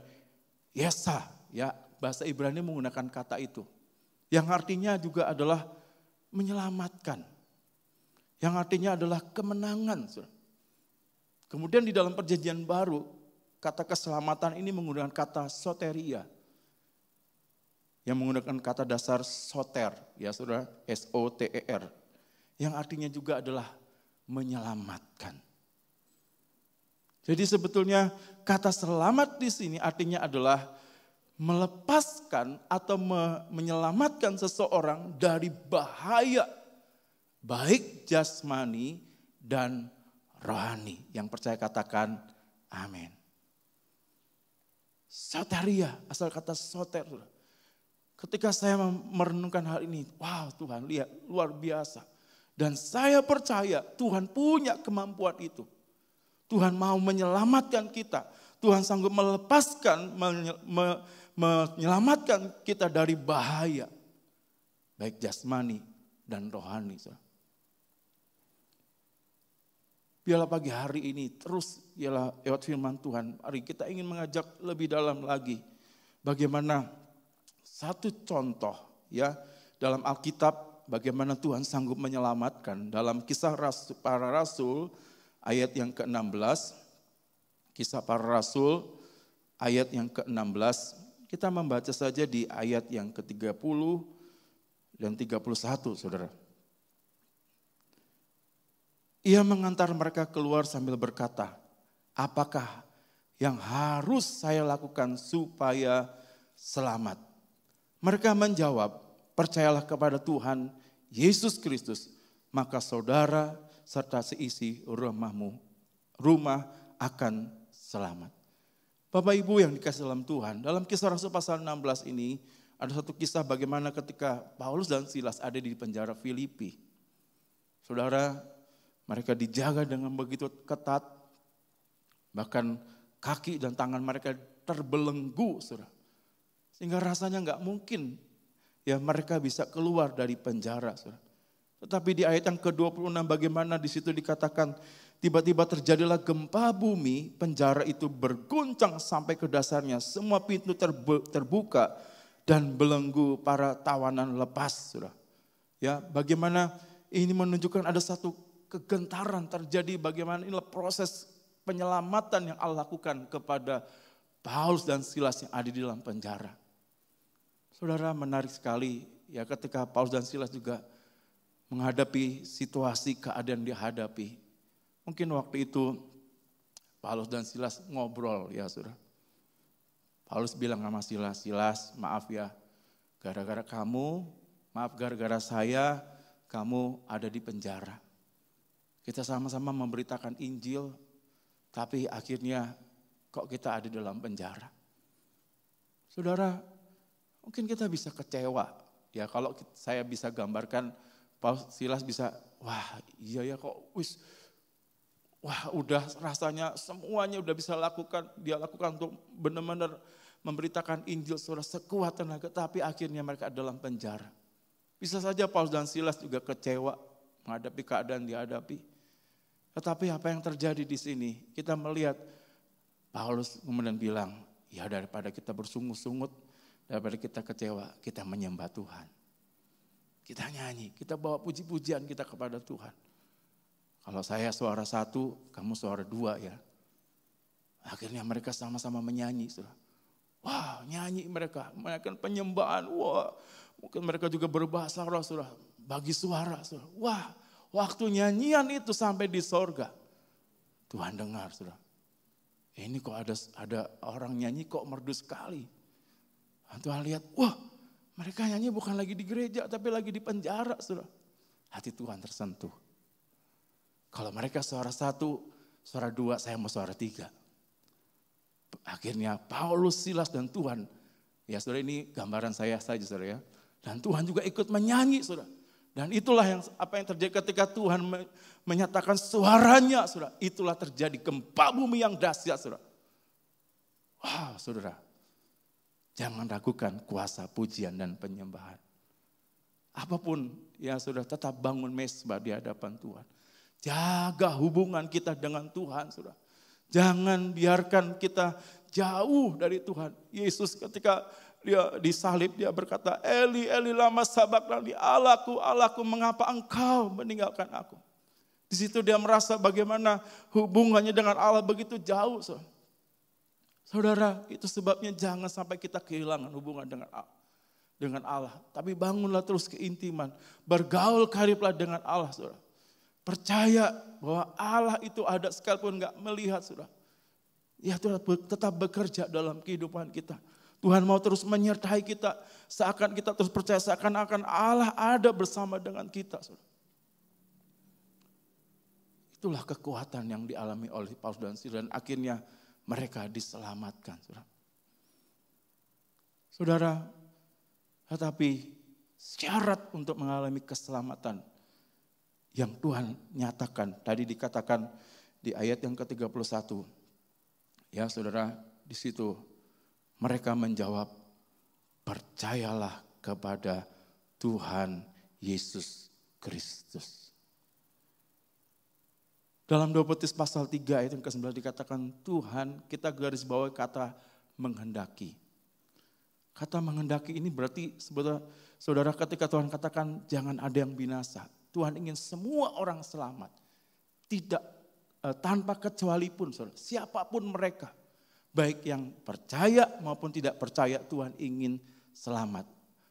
yesa. Ya, bahasa Ibrani menggunakan kata itu. Yang artinya juga adalah menyelamatkan. Yang artinya adalah kemenangan. Saudara. Kemudian di dalam perjanjian baru, kata keselamatan ini menggunakan kata soteria. Yang menggunakan kata dasar soter, ya saudara, S-O-T-E-R. Yang artinya juga adalah menyelamatkan. Jadi sebetulnya kata selamat di sini artinya adalah melepaskan atau menyelamatkan seseorang dari bahaya baik jasmani dan rohani. Yang percaya katakan amin. Soteria, asal kata soter. Ketika saya merenungkan hal ini, wow Tuhan lihat luar biasa. Dan saya percaya Tuhan punya kemampuan itu. Tuhan mau menyelamatkan kita. Tuhan sanggup melepaskan, menyelamatkan kita dari bahaya. Baik jasmani dan rohani. Biarlah pagi hari ini terus ialah lewat firman Tuhan. Mari kita ingin mengajak lebih dalam lagi. Bagaimana satu contoh ya dalam Alkitab. Bagaimana Tuhan sanggup menyelamatkan dalam kisah para rasul ayat yang ke-16. Kisah para rasul ayat yang ke-16. Kita membaca saja di ayat yang ke-30 dan 31 saudara. Ia mengantar mereka keluar sambil berkata, apakah yang harus saya lakukan supaya selamat? Mereka menjawab, percayalah kepada Tuhan Yesus Kristus, maka saudara serta seisi rumah akan selamat. Bapak Ibu yang dikasih dalam Tuhan, dalam kisah Rasul pasal 16 ini ada satu kisah bagaimana ketika Paulus dan Silas ada di penjara Filipi. Saudara, mereka dijaga dengan begitu ketat, bahkan kaki dan tangan mereka terbelenggu, saudara. Sehingga rasanya nggak mungkin ya mereka bisa keluar dari penjara. Saudara. Tetapi di ayat yang ke-26 bagaimana di situ dikatakan tiba-tiba terjadilah gempa bumi, penjara itu berguncang sampai ke dasarnya, semua pintu terbuka dan belenggu para tawanan lepas. Saudara. Ya, bagaimana ini menunjukkan ada satu kegentaran terjadi, bagaimana inilah proses penyelamatan yang Allah lakukan kepada Paulus dan Silas yang ada di dalam penjara. Saudara, menarik sekali ya ketika Paulus dan Silas juga menghadapi situasi keadaan dihadapi. Mungkin waktu itu Paulus dan Silas ngobrol ya saudara. Paulus bilang sama Silas, Silas maaf ya, gara-gara kamu, maaf gara-gara saya, kamu ada di penjara. Kita sama-sama memberitakan Injil, tapi akhirnya kok kita ada dalam penjara. Saudara, mungkin kita bisa kecewa. Ya kalau saya bisa gambarkan, Paulus Silas bisa, wah iya ya kok, wah udah rasanya semuanya udah bisa lakukan, dia lakukan untuk benar-benar memberitakan Injil saudara sekuat tenaga, tapi akhirnya mereka dalam penjara. Bisa saja Paulus dan Silas juga kecewa menghadapi keadaan dihadapi. Tetapi apa yang terjadi di sini, kita melihat Paulus kemudian bilang, ya daripada kita bersungut-sungut, daripada kita kecewa, kita menyembah Tuhan. Kita nyanyi, kita bawa puji-pujian kita kepada Tuhan. Kalau saya suara satu, kamu suara dua ya. Akhirnya mereka sama-sama menyanyi. Saudara. Wah nyanyi mereka penyembahan. Wah mungkin mereka juga berbahasa roh saudara. Bagi suara saudara. Wah waktu nyanyian itu sampai di sorga. Tuhan dengar saudara. Ini kok ada orang nyanyi kok merdu sekali. Tuhan lihat, wah mereka nyanyi bukan lagi di gereja tapi lagi di penjara saudara. Hati Tuhan tersentuh. Kalau mereka suara satu, suara dua, saya mau suara tiga. Akhirnya Paulus, Silas dan Tuhan. Ya saudara ini gambaran saya saja saudara ya. Dan Tuhan juga ikut menyanyi saudara. Dan itulah apa yang terjadi ketika Tuhan menyatakan suaranya saudara. Itulah terjadi gempa bumi yang dahsyat saudara. Wah saudara. Jangan ragukan kuasa pujian dan penyembahan. Apapun ya saudara tetap bangun mesbah di hadapan Tuhan. Jaga hubungan kita dengan Tuhan saudara. Jangan biarkan kita jauh dari Tuhan. Yesus ketika dia disalib dia berkata, Eli, Eli lama sabakthani, Allahku, Allahku mengapa engkau meninggalkan aku. Di situ dia merasa bagaimana hubungannya dengan Allah begitu jauh saudara. Saudara, itu sebabnya jangan sampai kita kehilangan hubungan dengan Allah. Tapi bangunlah terus keintiman. Bergaul kariblah dengan Allah, saudara. Percaya bahwa Allah itu ada sekalipun gak melihat, saudara. Ya Tuhan tetap bekerja dalam kehidupan kita. Tuhan mau terus menyertai kita. Seakan kita terus percaya, seakan-akan Allah ada bersama dengan kita, saudara. Itulah kekuatan yang dialami oleh Paulus dan Silas. Dan akhirnya mereka diselamatkan. Saudara, tetapi syarat untuk mengalami keselamatan yang Tuhan nyatakan, tadi dikatakan di ayat yang ke-31. Ya saudara, di situ mereka menjawab, percayalah kepada Tuhan Yesus Kristus. Dalam 2 Timotius pasal 3 ayat yang ke-9 dikatakan Tuhan, kita garis bawahi kata menghendaki. Kata menghendaki ini berarti saudara ketika Tuhan katakan jangan ada yang binasa. Tuhan ingin semua orang selamat. Tidak tanpa kecuali pun saudara, siapapun mereka. Baik yang percaya maupun tidak percaya Tuhan ingin selamat.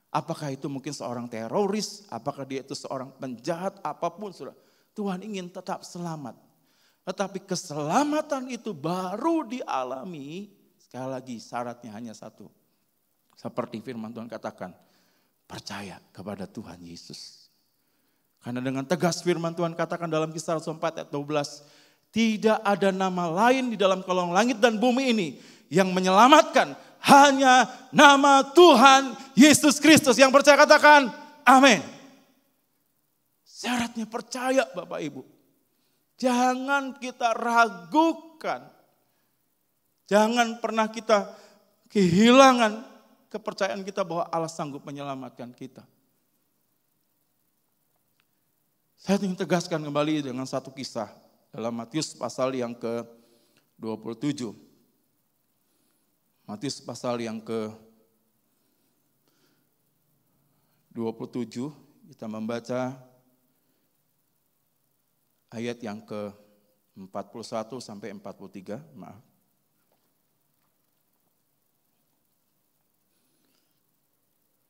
Apakah itu mungkin seorang teroris, apakah dia itu seorang penjahat, apapun saudara. Tuhan ingin tetap selamat. Tetapi keselamatan itu baru dialami, sekali lagi syaratnya hanya satu. Seperti firman Tuhan katakan, percaya kepada Tuhan Yesus. Karena dengan tegas firman Tuhan katakan dalam Kisah Rasul 4 ayat 12, tidak ada nama lain di dalam kolong langit dan bumi ini yang menyelamatkan, hanya nama Tuhan Yesus Kristus. Yang percaya katakan, amin. Syaratnya percaya Bapak Ibu. Jangan kita ragukan. Jangan pernah kita kehilangan kepercayaan kita bahwa Allah sanggup menyelamatkan kita. Saya ingin tegaskan kembali dengan satu kisah dalam Matius pasal yang ke-27. Matius pasal yang ke-27, kita membaca ayat yang ke-41 sampai 43, maaf.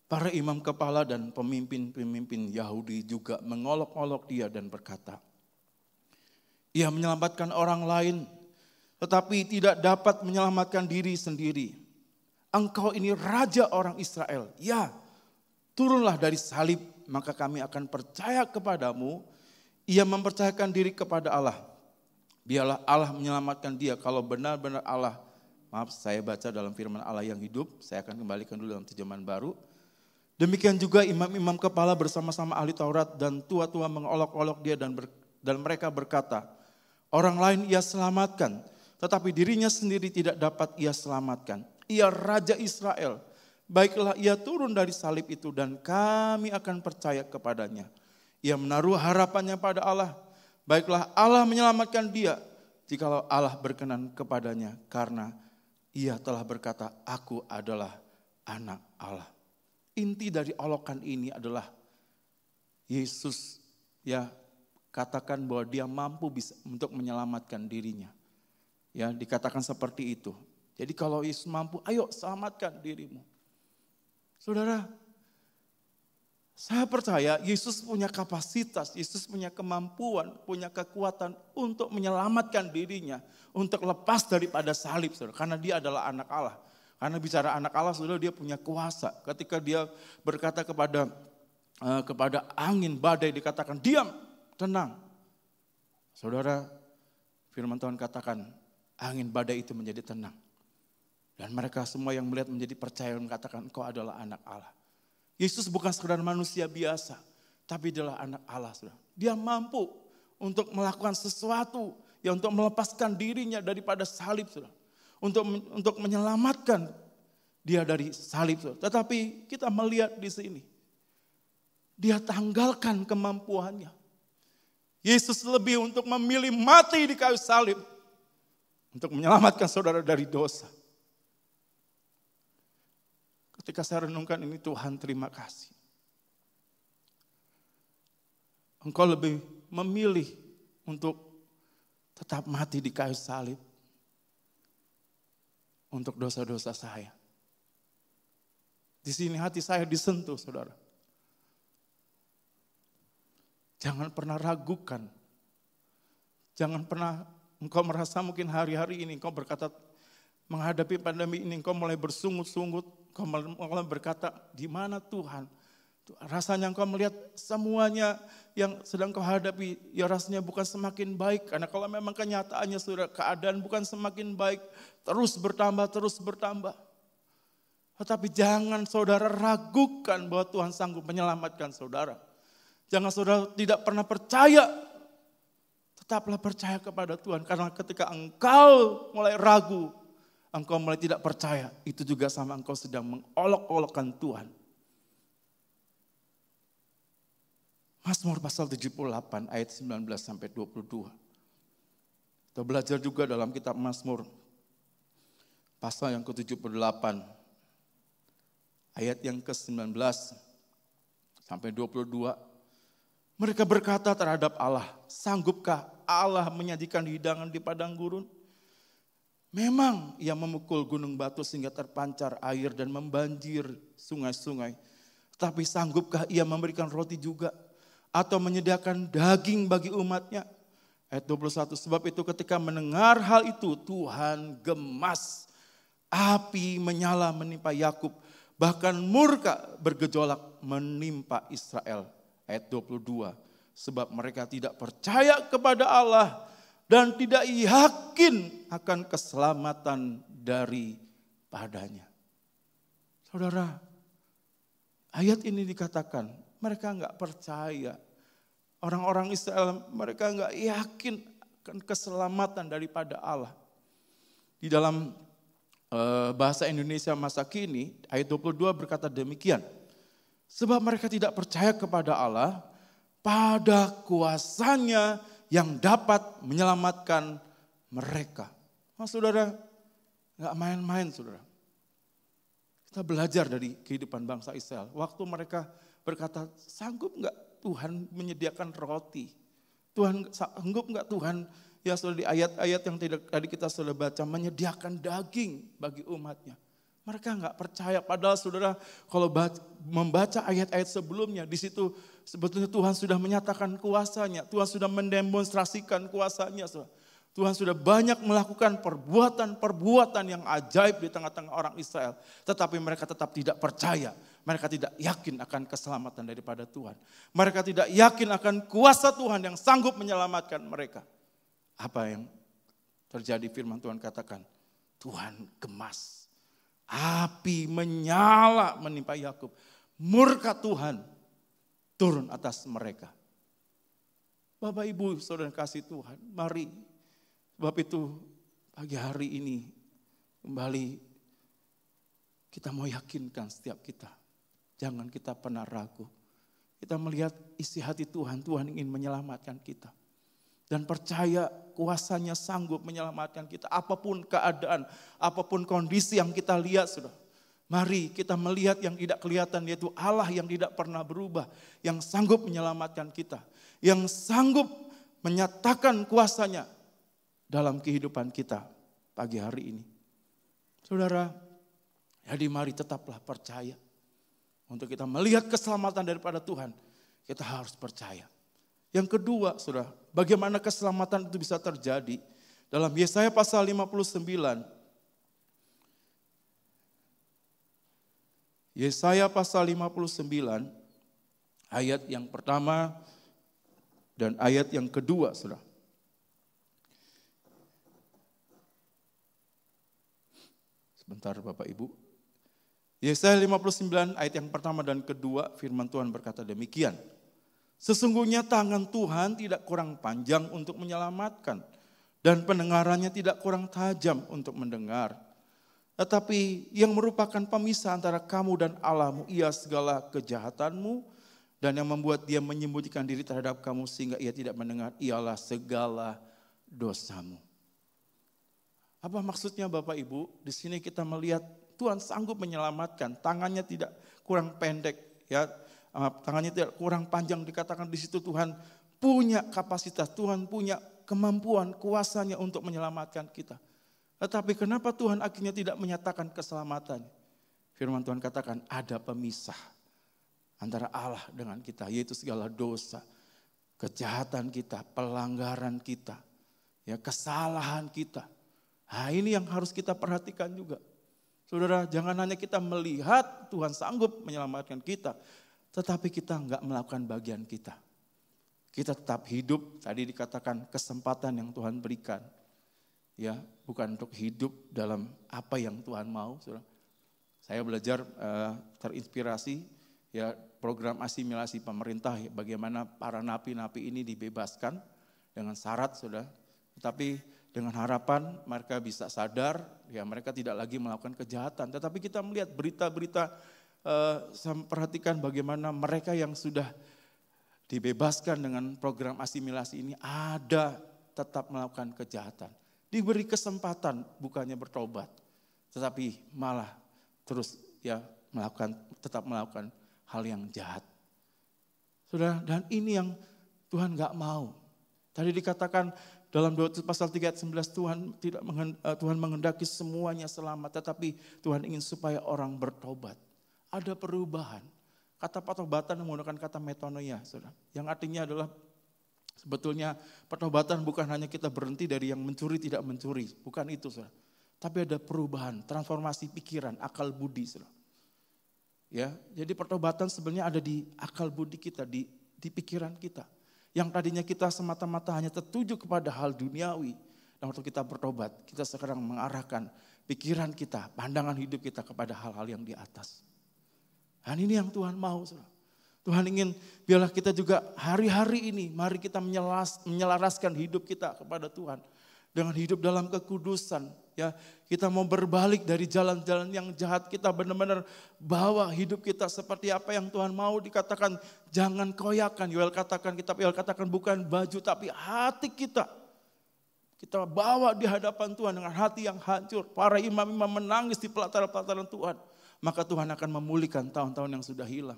Para imam kepala dan pemimpin-pemimpin Yahudi juga mengolok-olok dia dan berkata, ia menyelamatkan orang lain, tetapi tidak dapat menyelamatkan diri sendiri. Engkau ini raja orang Israel. Ya, turunlah dari salib, maka kami akan percaya kepadamu. Ia mempercayakan diri kepada Allah. Biarlah Allah menyelamatkan dia kalau benar-benar Allah. Maaf, saya baca dalam firman Allah yang hidup. Saya akan kembalikan dulu dalam terjemahan baru. Demikian juga imam-imam kepala bersama-sama ahli Taurat dan tua-tua mengolok-olok dia dan mereka berkata, orang lain ia selamatkan, tetapi dirinya sendiri tidak dapat ia selamatkan. Ia Raja Israel, baiklah ia turun dari salib itu dan kami akan percaya kepadanya. Ia menaruh harapannya pada Allah, baiklah Allah menyelamatkan dia jikalau Allah berkenan kepadanya karena ia telah berkata, aku adalah anak Allah. Inti dari olokan ini adalah Yesus ya katakan bahwa dia mampu bisa untuk menyelamatkan dirinya. Ya, dikatakan seperti itu. Jadi kalau Yesus mampu, ayo selamatkan dirimu. Saudara, saya percaya Yesus punya kapasitas, Yesus punya kemampuan, punya kekuatan untuk menyelamatkan dirinya, untuk lepas daripada salib, saudara, karena dia adalah anak Allah. Karena bicara anak Allah, saudara, dia punya kuasa. Ketika dia berkata kepada angin, badai, dikatakan diam, tenang. Saudara, firman Tuhan katakan, angin badai itu menjadi tenang. Dan mereka semua yang melihat menjadi percaya dan mengatakan, engkau adalah anak Allah. Yesus bukan sekedar manusia biasa, tapi dia adalah anak Allah, saudara. Dia mampu untuk melakukan sesuatu, yang untuk melepaskan dirinya daripada salib, saudara. Untuk menyelamatkan dia dari salib. Tetapi kita melihat di sini, dia tanggalkan kemampuannya. Yesus lebih untuk memilih mati di kayu salib untuk menyelamatkan saudara dari dosa. Ketika saya renungkan ini, Tuhan terima kasih. Engkau lebih memilih untuk tetap mati di kayu salib untuk dosa-dosa saya. Di sini hati saya disentuh, saudara. Jangan pernah ragukan. Jangan pernah engkau merasa mungkin hari-hari ini engkau berkata, menghadapi pandemi ini engkau mulai bersungut-sungut, engkau mulai berkata, di mana Tuhan? Rasanya engkau melihat semuanya yang sedang kau hadapi, ya rasanya bukan semakin baik. Karena kalau memang kenyataannya saudara, keadaan bukan semakin baik, terus bertambah. Tetapi jangan saudara ragukan bahwa Tuhan sanggup menyelamatkan saudara. Jangan saudara tidak pernah percaya, tetaplah percaya kepada Tuhan. Karena ketika engkau mulai ragu, engkau mulai tidak percaya, itu juga sama engkau sedang mengolok-olokkan Tuhan. Mazmur pasal 78 ayat 19 sampai 22. Kita belajar juga dalam kitab Mazmur pasal yang ke-78 ayat yang ke-19 sampai 22. Mereka berkata terhadap Allah, sanggupkah Allah menyajikan hidangan di padang gurun? Memang ia memukul gunung batu sehingga terpancar air dan membanjir sungai-sungai. Tetapi sanggupkah ia memberikan roti juga? Atau menyediakan daging bagi umatnya? Ayat 21, sebab itu ketika mendengar hal itu Tuhan gemas. Api menyala menimpa Yakub, bahkan murka bergejolak menimpa Israel. Ayat 22, sebab mereka tidak percaya kepada Allah dan tidak yakin akan keselamatan daripadanya. Saudara, ayat ini dikatakan mereka enggak percaya. Orang-orang Israel mereka enggak yakin akan keselamatan daripada Allah. Di dalam bahasa Indonesia masa kini, ayat 22 berkata demikian. Sebab mereka tidak percaya kepada Allah, pada kuasanya yang dapat menyelamatkan mereka. Nah, saudara, gak main-main saudara. Kita belajar dari kehidupan bangsa Israel. Waktu mereka berkata, sanggup gak Tuhan menyediakan roti? Tuhan sanggup gak Tuhan, ya saudara, di ayat-ayat yang tadi kita sudah baca, menyediakan daging bagi umatnya. Mereka nggak percaya, padahal saudara kalau membaca ayat-ayat sebelumnya, di situ sebetulnya Tuhan sudah menyatakan kuasanya, Tuhan sudah mendemonstrasikan kuasanya. Saudara. Tuhan sudah banyak melakukan perbuatan-perbuatan yang ajaib di tengah-tengah orang Israel. Tetapi mereka tetap tidak percaya, mereka tidak yakin akan keselamatan daripada Tuhan. Mereka tidak yakin akan kuasa Tuhan yang sanggup menyelamatkan mereka. Apa yang terjadi? Firman Tuhan katakan, Tuhan gemas. Api menyala menimpa Yakub. Murka Tuhan turun atas mereka. Bapak Ibu saudara kasih Tuhan, mari. Sebab itu pagi hari ini kembali kita mau yakinkan setiap kita. Jangan kita pernah ragu. Kita melihat isi hati Tuhan, Tuhan ingin menyelamatkan kita. Dan percaya kuasanya sanggup menyelamatkan kita. Apapun keadaan, apapun kondisi yang kita lihat sudah. Mari kita melihat yang tidak kelihatan, yaitu Allah yang tidak pernah berubah. Yang sanggup menyelamatkan kita. Yang sanggup menyatakan kuasanya dalam kehidupan kita pagi hari ini. Saudara, jadi mari tetaplah percaya. Untuk kita melihat keselamatan daripada Tuhan, kita harus percaya. Yang kedua, saudara, bagaimana keselamatan itu bisa terjadi? Dalam Yesaya pasal 59, Yesaya pasal 59, ayat yang pertama dan ayat yang kedua, saudara. Sebentar Bapak Ibu. Yesaya 59 ayat yang pertama dan kedua, firman Tuhan berkata demikian. Sesungguhnya tangan Tuhan tidak kurang panjang untuk menyelamatkan, dan pendengarannya tidak kurang tajam untuk mendengar. Tetapi yang merupakan pemisah antara kamu dan Allahmu, ia segala kejahatanmu, dan yang membuat dia menyembunyikan diri terhadap kamu sehingga ia tidak mendengar, ialah segala dosamu. Apa maksudnya Bapak Ibu? Di sini kita melihat Tuhan sanggup menyelamatkan, tangannya tidak kurang pendek, ya. Tangannya tidak kurang panjang, dikatakan di situ Tuhan punya kapasitas, Tuhan punya kemampuan, kuasanya untuk menyelamatkan kita. Tetapi kenapa Tuhan akhirnya tidak menyatakan keselamatan? Firman Tuhan katakan ada pemisah antara Allah dengan kita, yaitu segala dosa, kejahatan kita, pelanggaran kita, ya, kesalahan kita. Nah, ini yang harus kita perhatikan juga. Saudara, jangan hanya kita melihat Tuhan sanggup menyelamatkan kita, tetapi kita enggak melakukan bagian kita. Kita tetap hidup, tadi dikatakan kesempatan yang Tuhan berikan. Ya, bukan untuk hidup dalam apa yang Tuhan mau. Saudara. Saya belajar terinspirasi ya program asimilasi pemerintah, bagaimana para napi-napi ini dibebaskan dengan syarat, Saudara. Tetapi dengan harapan mereka bisa sadar, ya mereka tidak lagi melakukan kejahatan. Tetapi kita melihat berita-berita, perhatikan bagaimana mereka yang sudah dibebaskan dengan program asimilasi ini ada tetap melakukan kejahatan. Diberi kesempatan bukannya bertobat, tetapi malah terus ya tetap melakukan hal yang jahat. Saudara, dan ini yang Tuhan gak mau. Tadi dikatakan dalam 2 pasal 3 ayat 11 Tuhan menghendaki semuanya selamat, tetapi Tuhan ingin supaya orang bertobat. Ada perubahan. Kata pertobatan menggunakan kata metanoia, saudara. Yang artinya adalah sebetulnya pertobatan bukan hanya kita berhenti dari yang mencuri tidak mencuri, bukan itu, saudara. Tapi ada perubahan, transformasi pikiran, akal budi, saudara. Ya, jadi pertobatan sebenarnya ada di akal budi kita, di pikiran kita. Yang tadinya kita semata-mata hanya tertuju kepada hal duniawi, dan waktu kita bertobat, kita sekarang mengarahkan pikiran kita, pandangan hidup kita kepada hal-hal yang di atas. Dan ini yang Tuhan mau. Saudara. Tuhan ingin biarlah kita juga hari-hari ini, mari kita menyelaraskan hidup kita kepada Tuhan. Dengan hidup dalam kekudusan, Ya, kita mau berbalik dari jalan-jalan yang jahat, kita benar-benar bawa hidup kita seperti apa yang Tuhan mau. Dikatakan jangan koyakan, Yoel katakan, kitab Yoel katakan bukan baju tapi hati kita. Kita bawa di hadapan Tuhan dengan hati yang hancur. Para imam-imam menangis di pelataran-pelataran Tuhan. Maka Tuhan akan memulihkan tahun-tahun yang sudah hilang.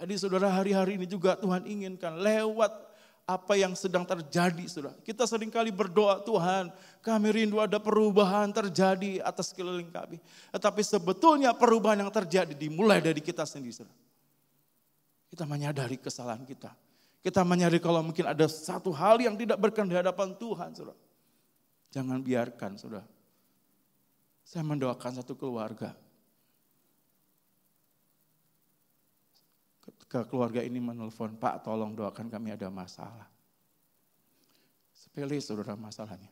Jadi saudara, hari-hari ini juga Tuhan inginkan lewat apa yang sedang terjadi, saudara. Kita seringkali berdoa, Tuhan, kami rindu ada perubahan terjadi atas sekeliling kami. Tetapi sebetulnya perubahan yang terjadi dimulai dari kita sendiri, saudara. Kita menyadari kesalahan kita. Kita menyadari kalau mungkin ada satu hal yang tidak berkenan di hadapan Tuhan, saudara. Jangan biarkan, saudara. Saya mendoakan satu keluarga. Ketika keluarga ini menelpon, Pak tolong doakan kami ada masalah. Sepele saudara masalahnya.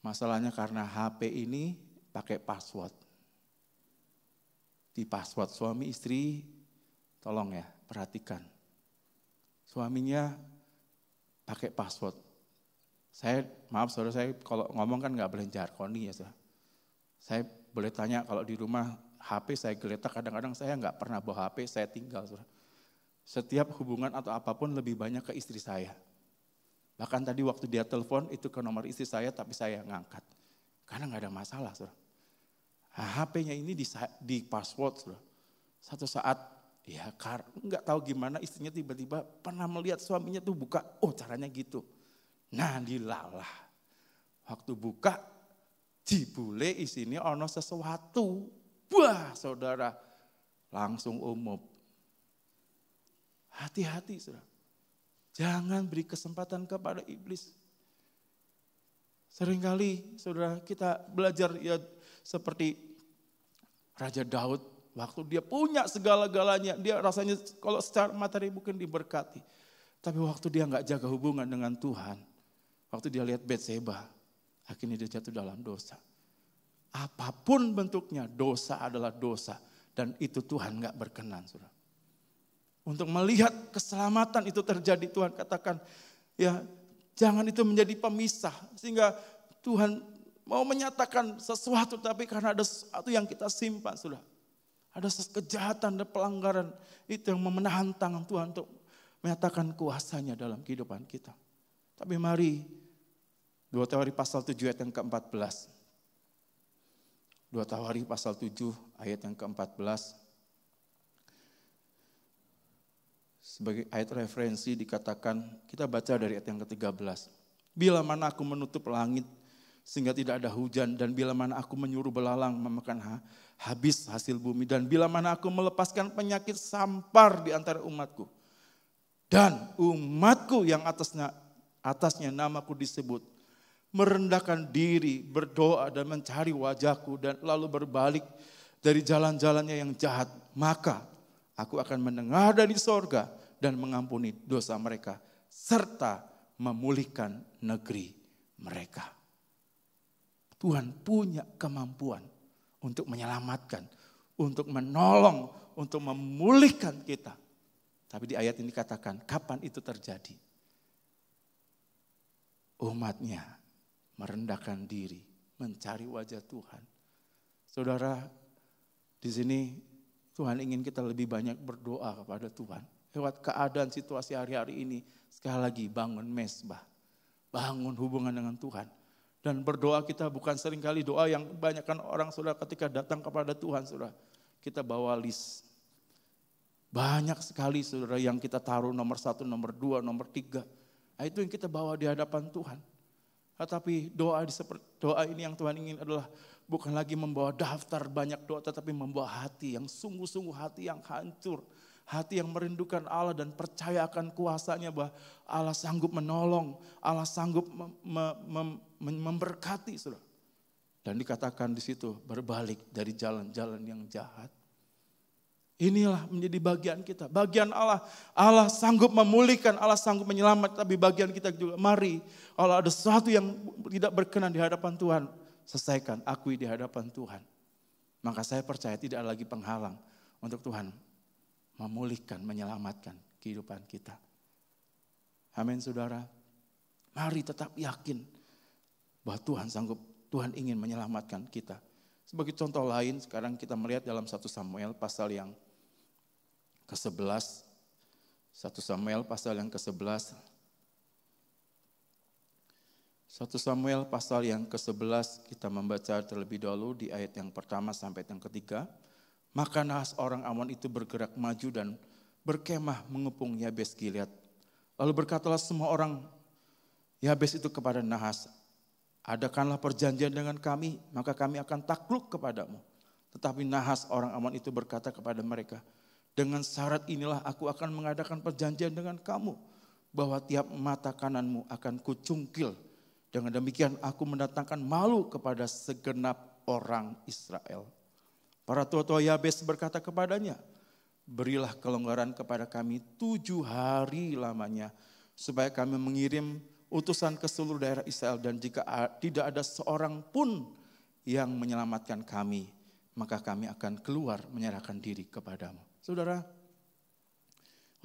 Masalahnya karena HP ini pakai password. Di password suami istri, tolong ya perhatikan. Suaminya pakai password. Maaf saudara, saya kalau ngomong kan gak boleh jargoni ya saudara. Saya boleh tanya kalau di rumah HP saya geletak, kadang-kadang saya nggak pernah bawa HP, saya tinggal. Saudara. Setiap hubungan atau apapun lebih banyak ke istri saya. Bahkan tadi waktu dia telepon itu ke nomor istri saya, tapi saya ngangkat. Karena nggak ada masalah. Saudara. Nah, HP-nya ini di password. Saudara. Satu saat, ya nggak tahu gimana istrinya tiba-tiba pernah melihat suaminya tuh buka, oh caranya gitu. Nah dilalah. Waktu buka, jibule isinya ono sesuatu. Wah saudara, langsung umum. Hati-hati saudara. Jangan beri kesempatan kepada iblis. Seringkali saudara kita belajar ya seperti Raja Daud. Waktu dia punya segala-galanya, dia rasanya kalau secara materi mungkin diberkati. Tapi waktu dia gak jaga hubungan dengan Tuhan, waktu dia lihat Batseba, akhirnya dia jatuh dalam dosa. Apapun bentuknya, dosa adalah dosa. Dan itu Tuhan gak berkenan. Saudara. Untuk melihat keselamatan itu terjadi, Tuhan katakan, ya jangan itu menjadi pemisah. Sehingga Tuhan mau menyatakan sesuatu, tapi karena ada sesuatu yang kita simpan. Saudara. Ada kejahatan dan pelanggaran, itu yang menahan tangan Tuhan untuk menyatakan kuasanya dalam kehidupan kita. Tapi mari, 2 Tawari pasal 7 ayat yang ke-14. 2 Tawari pasal 7 ayat yang ke-14. Sebagai ayat referensi dikatakan, kita baca dari ayat yang ke-13. Bila mana aku menutup langit sehingga tidak ada hujan, dan bila mana aku menyuruh belalang memakan habis hasil bumi, dan bila mana aku melepaskan penyakit sampar di antara umatku, dan umatku yang atasnya namaku disebut, merendahkan diri, berdoa dan mencari wajahku dan lalu berbalik dari jalan-jalannya yang jahat, maka aku akan mendengar dari sorga dan mengampuni dosa mereka serta memulihkan negeri mereka. Tuhan punya kemampuan untuk menyelamatkan, untuk menolong, untuk memulihkan kita. Tapi di ayat ini katakan, kapan itu terjadi? Umatnya merendahkan diri, mencari wajah Tuhan. Saudara, di sini Tuhan ingin kita lebih banyak berdoa kepada Tuhan. Lewat keadaan situasi hari-hari ini, sekali lagi bangun mesbah, bangun hubungan dengan Tuhan. Dan berdoa kita bukan seringkali doa yang banyakkan orang saudara ketika datang kepada Tuhan saudara. Kita bawa list. Banyak sekali saudara yang kita taruh nomor 1, nomor 2, nomor 3. Nah, itu yang kita bawa di hadapan Tuhan. Tetapi doa ini yang Tuhan ingin adalah bukan lagi membawa daftar banyak doa, tetapi membawa hati yang sungguh-sungguh, hati yang hancur. Hati yang merindukan Allah dan percaya akan kuasanya bahwa Allah sanggup menolong, Allah sanggup memberkati. Saudara. Dan dikatakan di situ berbalik dari jalan-jalan yang jahat. Inilah menjadi bagian kita. Bagian Allah. Allah sanggup memulihkan, Allah sanggup menyelamatkan. Tapi bagian kita juga, mari kalau ada sesuatu yang tidak berkenan di hadapan Tuhan, selesaikan, akui di hadapan Tuhan. Maka saya percaya tidak ada lagi penghalang untuk Tuhan memulihkan, menyelamatkan kehidupan kita. Amin saudara. Mari tetap yakin bahwa Tuhan sanggup Tuhan ingin menyelamatkan kita. Sebagai contoh lain, sekarang kita melihat dalam 1 Samuel pasal yang ke-11. 1 Samuel pasal yang ke-11. 1 Samuel pasal yang ke-11 kita membaca terlebih dahulu di ayat yang pertama sampai yang ketiga. Maka Nahas orang Amon itu bergerak maju dan berkemah mengepung Yabes Gilead. Lalu berkatalah semua orang Yabes itu kepada Nahas, adakanlah perjanjian dengan kami, maka kami akan takluk kepadamu. Tetapi Nahas orang Amon itu berkata kepada mereka, dengan syarat inilah aku akan mengadakan perjanjian dengan kamu, bahwa tiap mata kananmu akan kucungkil. Dengan demikian aku mendatangkan malu kepada segenap orang Israel. Para tua-tua Yabes berkata kepadanya, berilah kelonggaran kepada kami 7 hari lamanya, supaya kami mengirim utusan ke seluruh daerah Israel, dan jika tidak ada seorang pun yang menyelamatkan kami, maka kami akan keluar menyerahkan diri kepadamu. Saudara,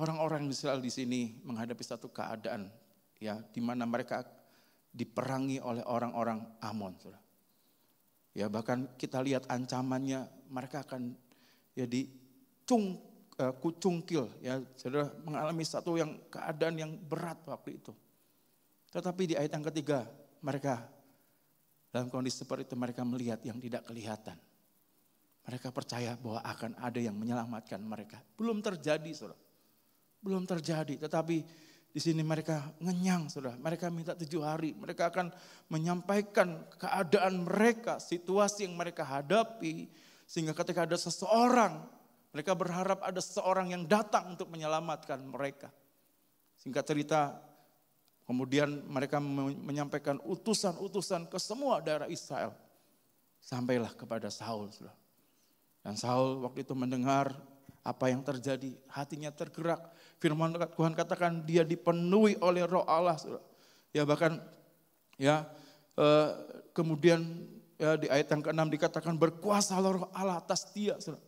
orang-orang Israel di sini menghadapi satu keadaan ya, di mana mereka diperangi oleh orang-orang Amon. Saudara. Ya, bahkan kita lihat ancamannya, mereka akan ya kucungkil, ya, saudara, mengalami satu keadaan yang berat waktu itu. Tetapi di ayat yang ketiga, mereka dalam kondisi seperti itu, mereka melihat yang tidak kelihatan. Mereka percaya bahwa akan ada yang menyelamatkan mereka. Belum terjadi, saudara. Belum terjadi, tetapi di sini mereka ngenyang, saudara. Mereka minta 7 hari. Mereka akan menyampaikan keadaan mereka, situasi yang mereka hadapi. Sehingga ketika ada seseorang, mereka berharap ada seseorang yang datang untuk menyelamatkan mereka. Singkat cerita, kemudian mereka menyampaikan utusan-utusan ke semua daerah Israel. Sampailah kepada Saul, saudara. Dan Saul waktu itu mendengar apa yang terjadi, hatinya tergerak. Firman Tuhan katakan dia dipenuhi oleh Roh Allah. Saudara. Ya bahkan ya kemudian ya, di ayat yang ke-6 dikatakan berkuasa Roh Allah atas dia. Saudara.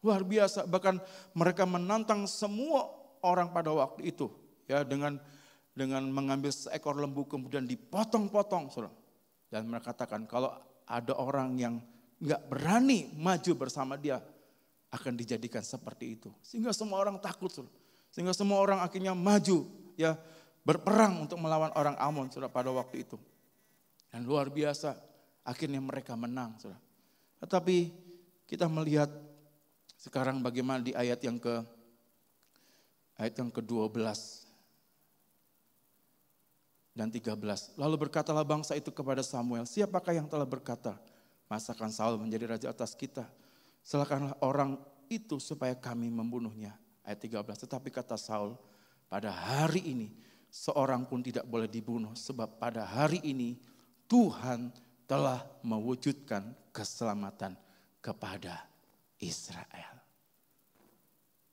Luar biasa, bahkan mereka menantang semua orang pada waktu itu ya dengan mengambil seekor lembu kemudian dipotong-potong, saudara. Dan mereka katakan kalau ada orang yang nggak berani maju bersama dia akan dijadikan seperti itu. Sehingga semua orang takut, saudara. Sehingga semua orang akhirnya maju ya berperang untuk melawan orang Amon, saudara, pada waktu itu. Dan luar biasa, akhirnya mereka menang, saudara. Tetapi kita melihat sekarang bagaimana di ayat yang ke-12 dan 13. Lalu berkatalah bangsa itu kepada Samuel, siapakah yang telah berkata, masakan Saul menjadi raja atas kita? Silakanlah orang itu supaya kami membunuhnya. Ayat 13, tetapi kata Saul, pada hari ini seorang pun tidak boleh dibunuh, sebab pada hari ini Tuhan telah mewujudkan keselamatan kepada Israel.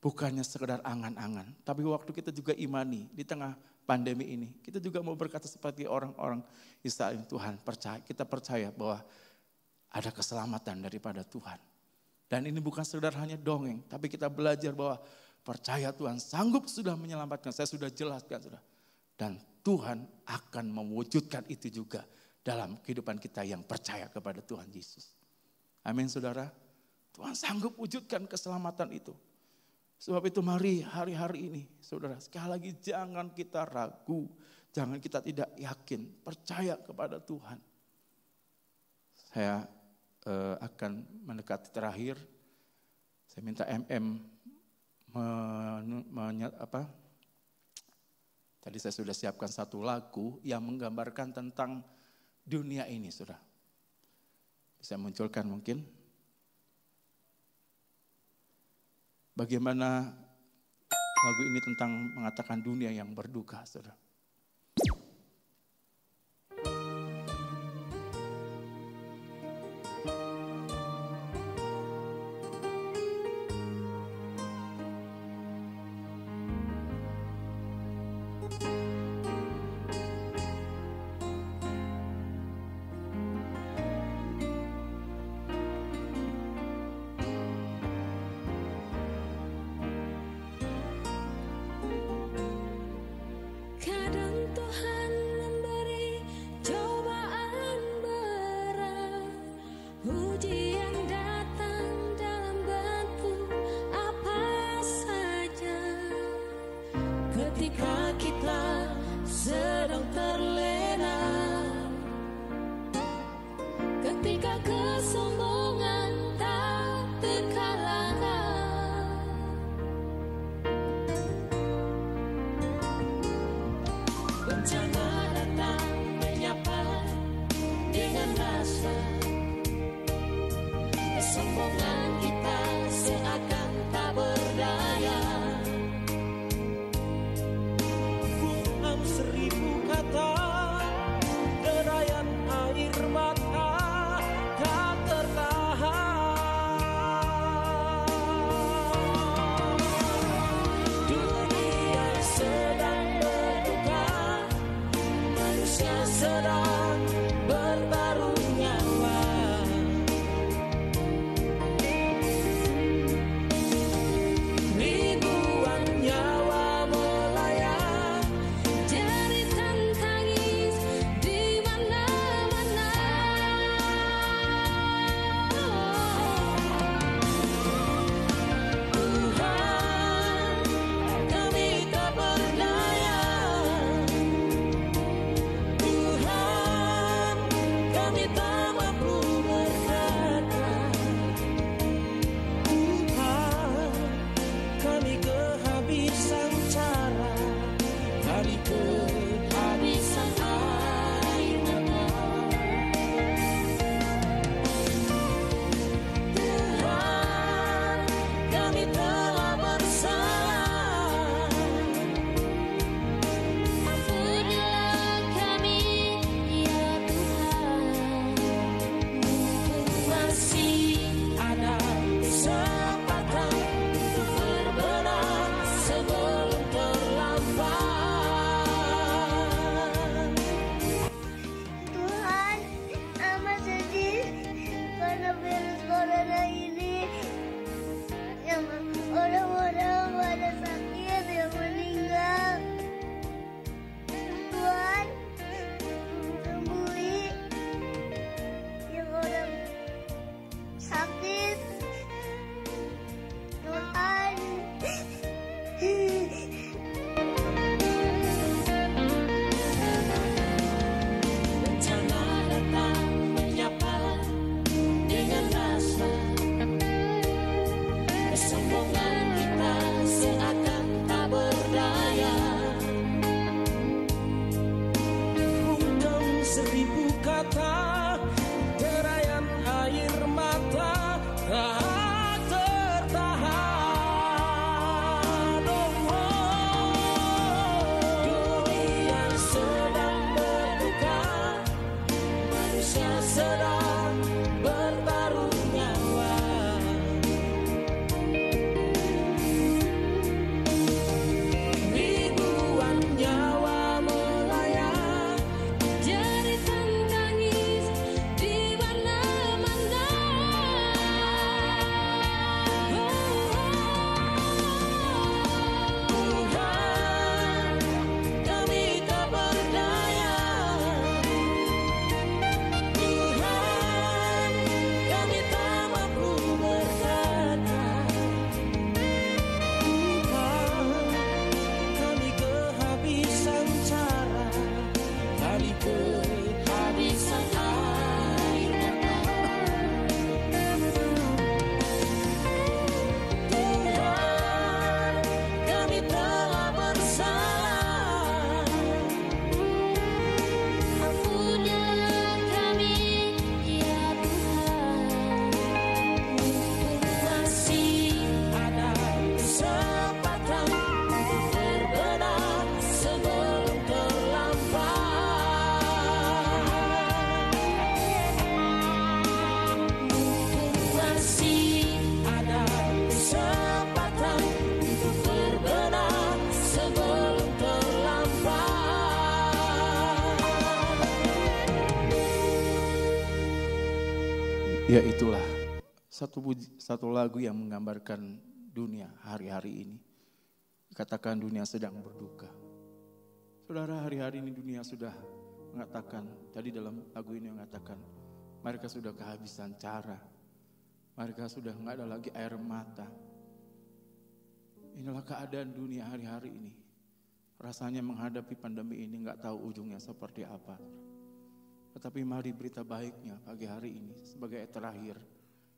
Bukannya sekedar angan-angan, tapi waktu kita juga imani di tengah pandemi ini, kita juga mau berkata seperti orang-orang Israel, Tuhan percaya, kita percaya bahwa ada keselamatan daripada Tuhan. Dan ini bukan sekedar hanya dongeng, tapi kita belajar bahwa percaya Tuhan sanggup sudah menyelamatkan, saya sudah jelaskan sudah. Dan Tuhan akan mewujudkan itu juga dalam kehidupan kita yang percaya kepada Tuhan Yesus. Amin saudara. Tuhan sanggup wujudkan keselamatan itu. Sebab itu mari hari-hari ini saudara, sekali lagi jangan kita ragu, jangan kita tidak yakin, percaya kepada Tuhan. Saya akan mendekati terakhir, saya minta tadi saya sudah siapkan satu lagu yang menggambarkan tentang dunia ini, saudara. Bisa munculkan mungkin. Bagaimana lagu ini tentang mengatakan dunia yang berduka, saudara. Kan ketika kita sedang terlena, ketika kesombongan tak terkalahkan, bencana datang menyapa dengan rasa kesombongan kita seakan tak berdaya. Bukan 1000 kata, derayan air mata tak tertahan. Dunia sedang berduka, manusia sedang bertaruh nyawa. Ribuan nyawa melayang, jeritan tangis di mana-mana. Tuhan, kami tak berdaya. Tuhan, kami tak mampu berkata. Tuhan, kami kehabisan cara, kami kehabisan air mata. Tuhan, kami telah bersalah. Ampunilah kami, ya Tuhan. Mumpung masih ada kesempatan untuk berbenah sebelum terlambat. Tuhan, amat sedih karena virus corona ini. Yang orang-orang pada sakit yang meninggal. Tuhan, sembuhi yang orang sakit. Tuhan. Bencana datang menyapa dengan rasa kesombongan kita seakan tak berdaya. Bukan 1000 kata, derayan air mata tak tertahan. Dunia sedang berduka, manusia sedang bertaruh nyawa. Ribuan nyawa melayang, jeritan tangis di mana-mana. Tuhan, kami tak berdaya. Tuhan, kami tak mampu berkata. Tuhan, kami kehabisan cara, kami kehabisan air mata. Tuhan, kami telah bersalah. Ampunilah kami, ya Tuhan. Mumpung masih ada kesempatan untuk berbenah sebelum terlambat. Mumpung masih ada kesempatan untuk berbenah sebelum terlambat. Ya itulah satu lagu yang menggambarkan dunia hari-hari ini. Katakan dunia sedang berduka. Saudara, hari-hari ini dunia sudah mengatakan, tadi dalam lagu ini mengatakan, mereka sudah kehabisan cara. Mereka sudah nggak ada lagi air mata. Inilah keadaan dunia hari-hari ini. Rasanya menghadapi pandemi ini nggak tahu ujungnya seperti apa. Tetapi mari berita baiknya pagi hari ini sebagai ayat terakhir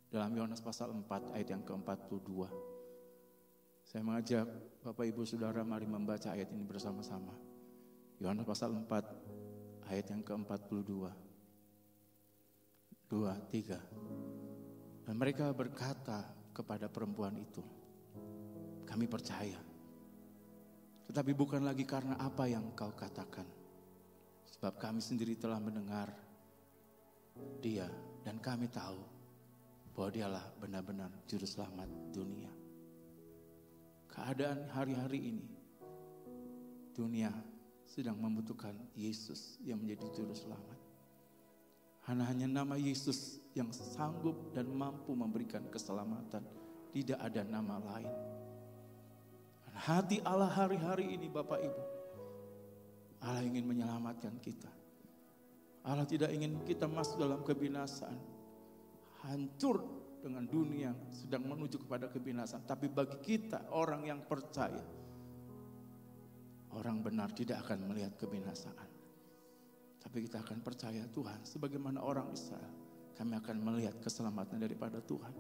dalam Yohanes pasal 4 ayat yang ke-42. Saya mengajak Bapak Ibu Saudara mari membaca ayat ini bersama-sama. Yohanes pasal 4 ayat yang ke-42. 2, 3. Dan mereka berkata kepada perempuan itu, kami percaya. Tetapi bukan lagi karena apa yang kau katakan. Sebab kami sendiri telah mendengar dia dan kami tahu bahwa dialah benar-benar juru selamat dunia. Keadaan hari-hari ini, dunia sedang membutuhkan Yesus yang menjadi juru selamat. Hanya nama Yesus yang sanggup dan mampu memberikan keselamatan. Tidak ada nama lain. Dan hati Allah hari-hari ini Bapak Ibu, Allah ingin menyelamatkan kita. Allah tidak ingin kita masuk dalam kebinasaan, hancur dengan dunia sedang menuju kepada kebinasaan. Tapi bagi kita orang yang percaya, orang benar tidak akan melihat kebinasaan. Tapi kita akan percaya Tuhan, sebagaimana orang Israel, kami akan melihat keselamatan daripada Tuhan.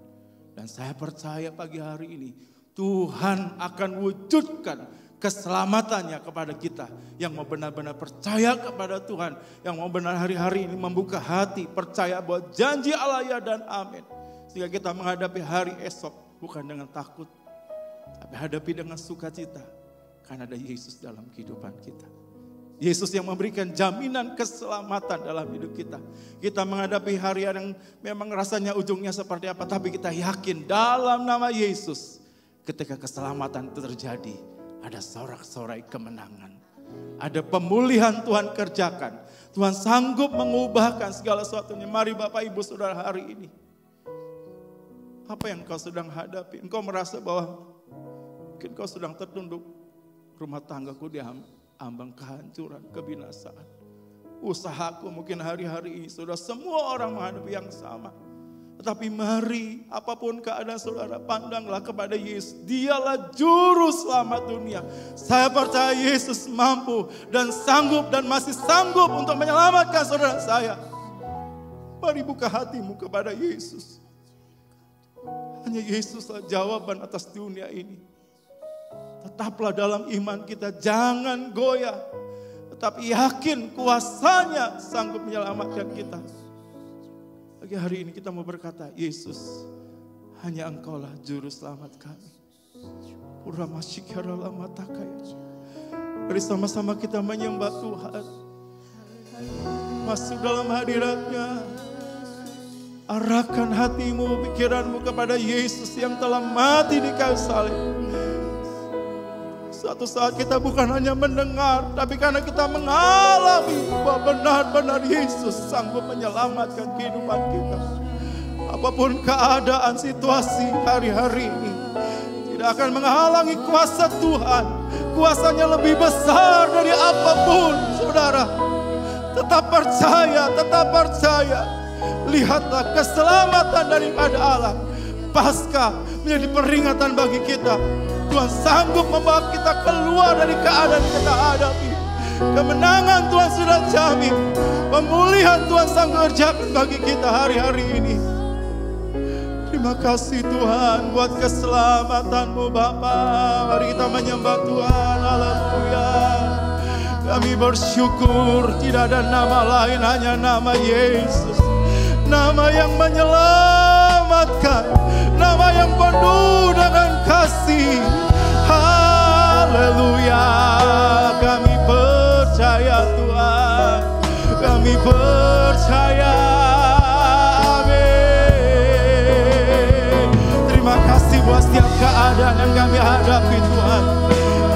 Dan saya percaya pagi hari ini, Tuhan akan wujudkan keselamatannya kepada kita. Yang mau benar-benar percaya kepada Tuhan, yang mau benar hari-hari ini membuka hati, percaya bahwa janji Allah ya dan amin. Sehingga kita menghadapi hari esok, bukan dengan takut, tapi hadapi dengan sukacita. Karena ada Yesus dalam kehidupan kita. Yesus yang memberikan jaminan keselamatan dalam hidup kita. Kita menghadapi hari yang memang rasanya ujungnya seperti apa. Tapi kita yakin dalam nama Yesus, ketika keselamatan itu terjadi, ada sorak-sorai kemenangan. Ada pemulihan Tuhan kerjakan. Tuhan sanggup mengubahkan segala sesuatunya. Mari Bapak Ibu Saudara hari ini. Apa yang kau sedang hadapi? Engkau merasa bahwa mungkin kau sedang tertunduk. Rumah tanggaku diambang kehancuran, kebinasaan. Usahaku mungkin hari-hari ini sudah semua orang menghadapi yang sama. Tetapi mari apapun keadaan saudara, pandanglah kepada Yesus. Dialah juru selamat dunia. Saya percaya Yesus mampu dan sanggup dan masih sanggup untuk menyelamatkan saudara saya. Mari buka hatimu kepada Yesus. Hanya Yesuslah jawaban atas dunia ini. Tetaplah dalam iman kita, jangan goyah. Tetapi yakin kuasanya sanggup menyelamatkan kita. Pagi hari ini kita mau berkata, Yesus, hanya Engkaulah juru selamat kami. Mari sama-sama kita menyembah Tuhan. Masuk dalam hadirat-Nya. Arahkan hatimu, pikiranmu kepada Yesus yang telah mati di kayu salib. Suatu saat kita bukan hanya mendengar, tapi karena kita mengalami bahwa benar-benar Yesus sanggup menyelamatkan kehidupan kita. Apapun keadaan, situasi hari-hari ini, tidak akan menghalangi kuasa Tuhan. Kuasanya lebih besar dari apapun, saudara. Tetap percaya, tetap percaya. Lihatlah keselamatan daripada Allah. Pasca menjadi peringatan bagi kita. Tuhan sanggup membawa kita keluar dari keadaan yang kita hadapi. Kemenangan Tuhan sudah jamin. Pemulihan Tuhan sanggup kerjakan bagi kita hari-hari ini. Terima kasih Tuhan buat keselamatan-Mu Bapa. Mari kita menyembah Tuhan. Haleluya. Kami bersyukur tidak ada nama lain, hanya nama Yesus. Nama yang menyelamatkan, nama yang penuh dengan kasih. Haleluya. Kami percaya Tuhan, kami percaya. Amin. Terima kasih buat setiap keadaan yang kami hadapi Tuhan.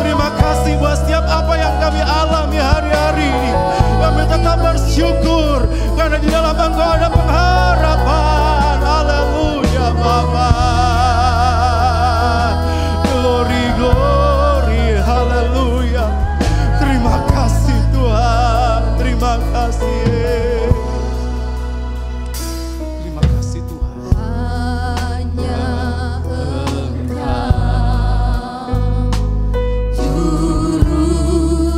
Terima kasih buat setiap apa yang kami alami hari-hari ini. Kami tetap bersyukur karena di dalam Engkau ada pengharapan. Haleluya Bapa. Glory, glory, haleluya. Terima kasih Tuhan. Terima kasih. Terima kasih Tuhan. Hanya Engkau juru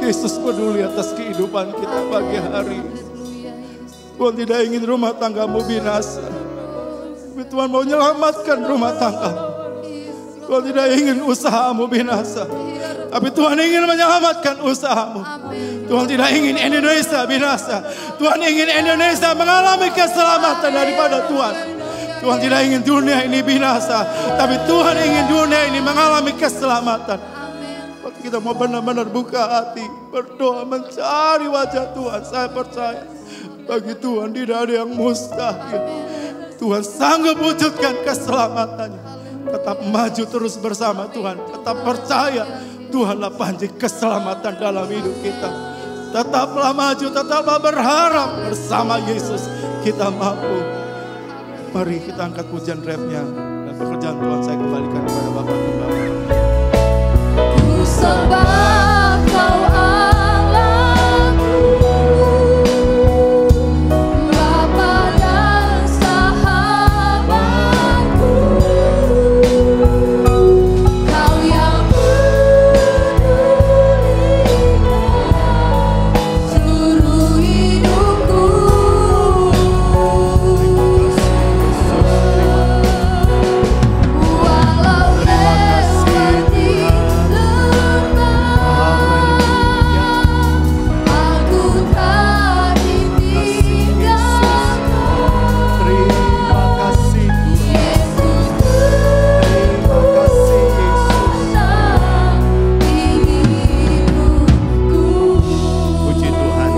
Yesus peduli atas kehidupan kita pagi hari. Tuhan tidak ingin rumah tanggamu binasa. Tapi Tuhan mau menyelamatkan rumah tanggamu. Tuhan tidak ingin usahamu binasa. Tapi Tuhan ingin menyelamatkan usahamu. Tuhan tidak ingin Indonesia binasa. Tuhan ingin Indonesia mengalami keselamatan daripada Tuhan. Tuhan tidak ingin dunia ini binasa. Tapi Tuhan ingin dunia ini mengalami keselamatan. Waktu kita mau benar-benar buka hati, berdoa mencari wajah Tuhan. Saya percaya bagi Tuhan tidak ada yang mustahil. Tuhan sanggup wujudkan keselamatannya. Tetap maju terus bersama Tuhan. Tetap percaya Tuhanlah panji keselamatan dalam hidup kita. Tetaplah maju, tetaplah berharap bersama Yesus. Kita mampu. Mari kita angkat pujian refnya. Dan pekerjaan Tuhan saya kembalikan kepada Bapak Gembala. Ku sembah Kau Allahku, Bapa dan sahabatku. Kau yang pedulikan seluruh hidupku. Walau lewati aku tak ditinggalkan. Terima kasih Yesus Terima kasih hidupku. Puji Tuhan.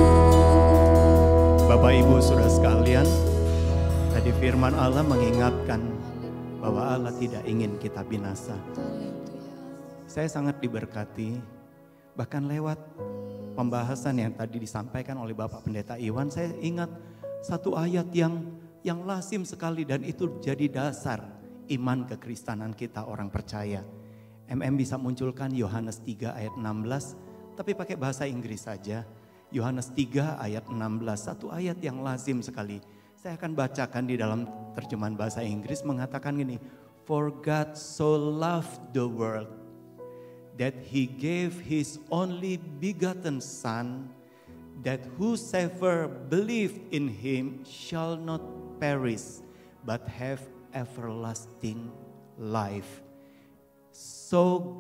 Bapak Ibu Saudara sekalian, tadi firman Allah mengingatkan bahwa Allah tidak ingin kita binasa. Saya sangat diberkati, bahkan lewat pembahasan yang tadi disampaikan oleh Bapak Pendeta Iwan, saya ingat satu ayat yang lazim sekali dan itu jadi dasar iman kekristenan kita orang percaya. bisa munculkan Yohanes 3 ayat 16, tapi pakai bahasa Inggris saja. Yohanes 3 ayat 16, satu ayat yang lazim sekali. Saya akan bacakan di dalam terjemahan bahasa Inggris mengatakan gini, For God so loved the world that he gave his only begotten Son, that whosoever believed in him shall not perish, but have everlasting life. For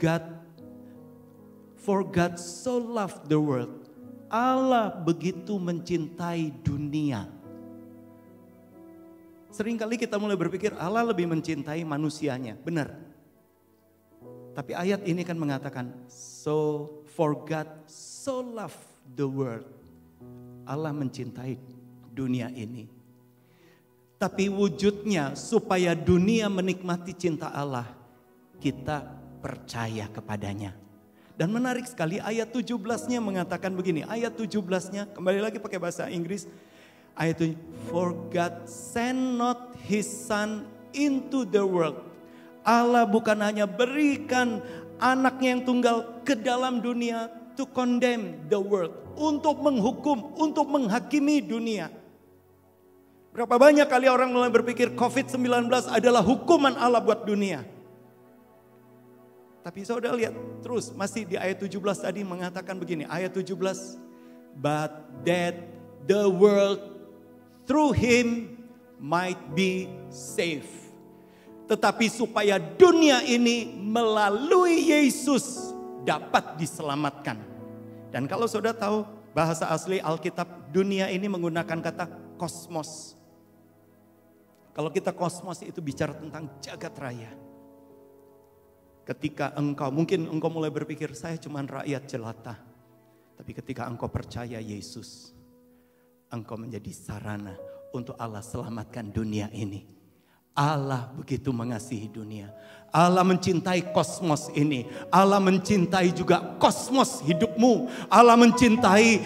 God so loved the world. Allah begitu mencintai dunia. Seringkali kita mulai berpikir Allah lebih mencintai manusianya, benar. Tapi ayat ini kan mengatakan, for God so loved the world. Allah mencintai dunia ini. Tapi wujudnya supaya dunia menikmati cinta Allah, kita percaya kepadanya. Dan menarik sekali ayat 17-nya mengatakan begini. Ayat 17-nya kembali lagi pakai bahasa Inggris. Ayat 7, For God sent not his son into the world. Allah bukan hanya berikan anaknya yang tunggal ke dalam dunia to condemn the world. Untuk menghukum, untuk menghakimi dunia. Berapa banyak kali orang mulai berpikir COVID-19 adalah hukuman Allah buat dunia. Tapi saudara lihat terus masih di ayat 17 tadi mengatakan begini. Ayat 17. But that the world through him might be saved. Tetapi supaya dunia ini melalui Yesus dapat diselamatkan. Dan kalau saudara tahu bahasa asli Alkitab dunia ini menggunakan kata kosmos. Kalau kita kosmos itu bicara tentang jagat raya. Ketika mungkin engkau mulai berpikir saya cuma rakyat jelata. Tapi ketika engkau percaya Yesus, engkau menjadi sarana untuk Allah selamatkan dunia ini. Allah begitu mengasihi dunia. Allah mencintai kosmos ini. Allah mencintai juga kosmos hidupmu. Allah mencintai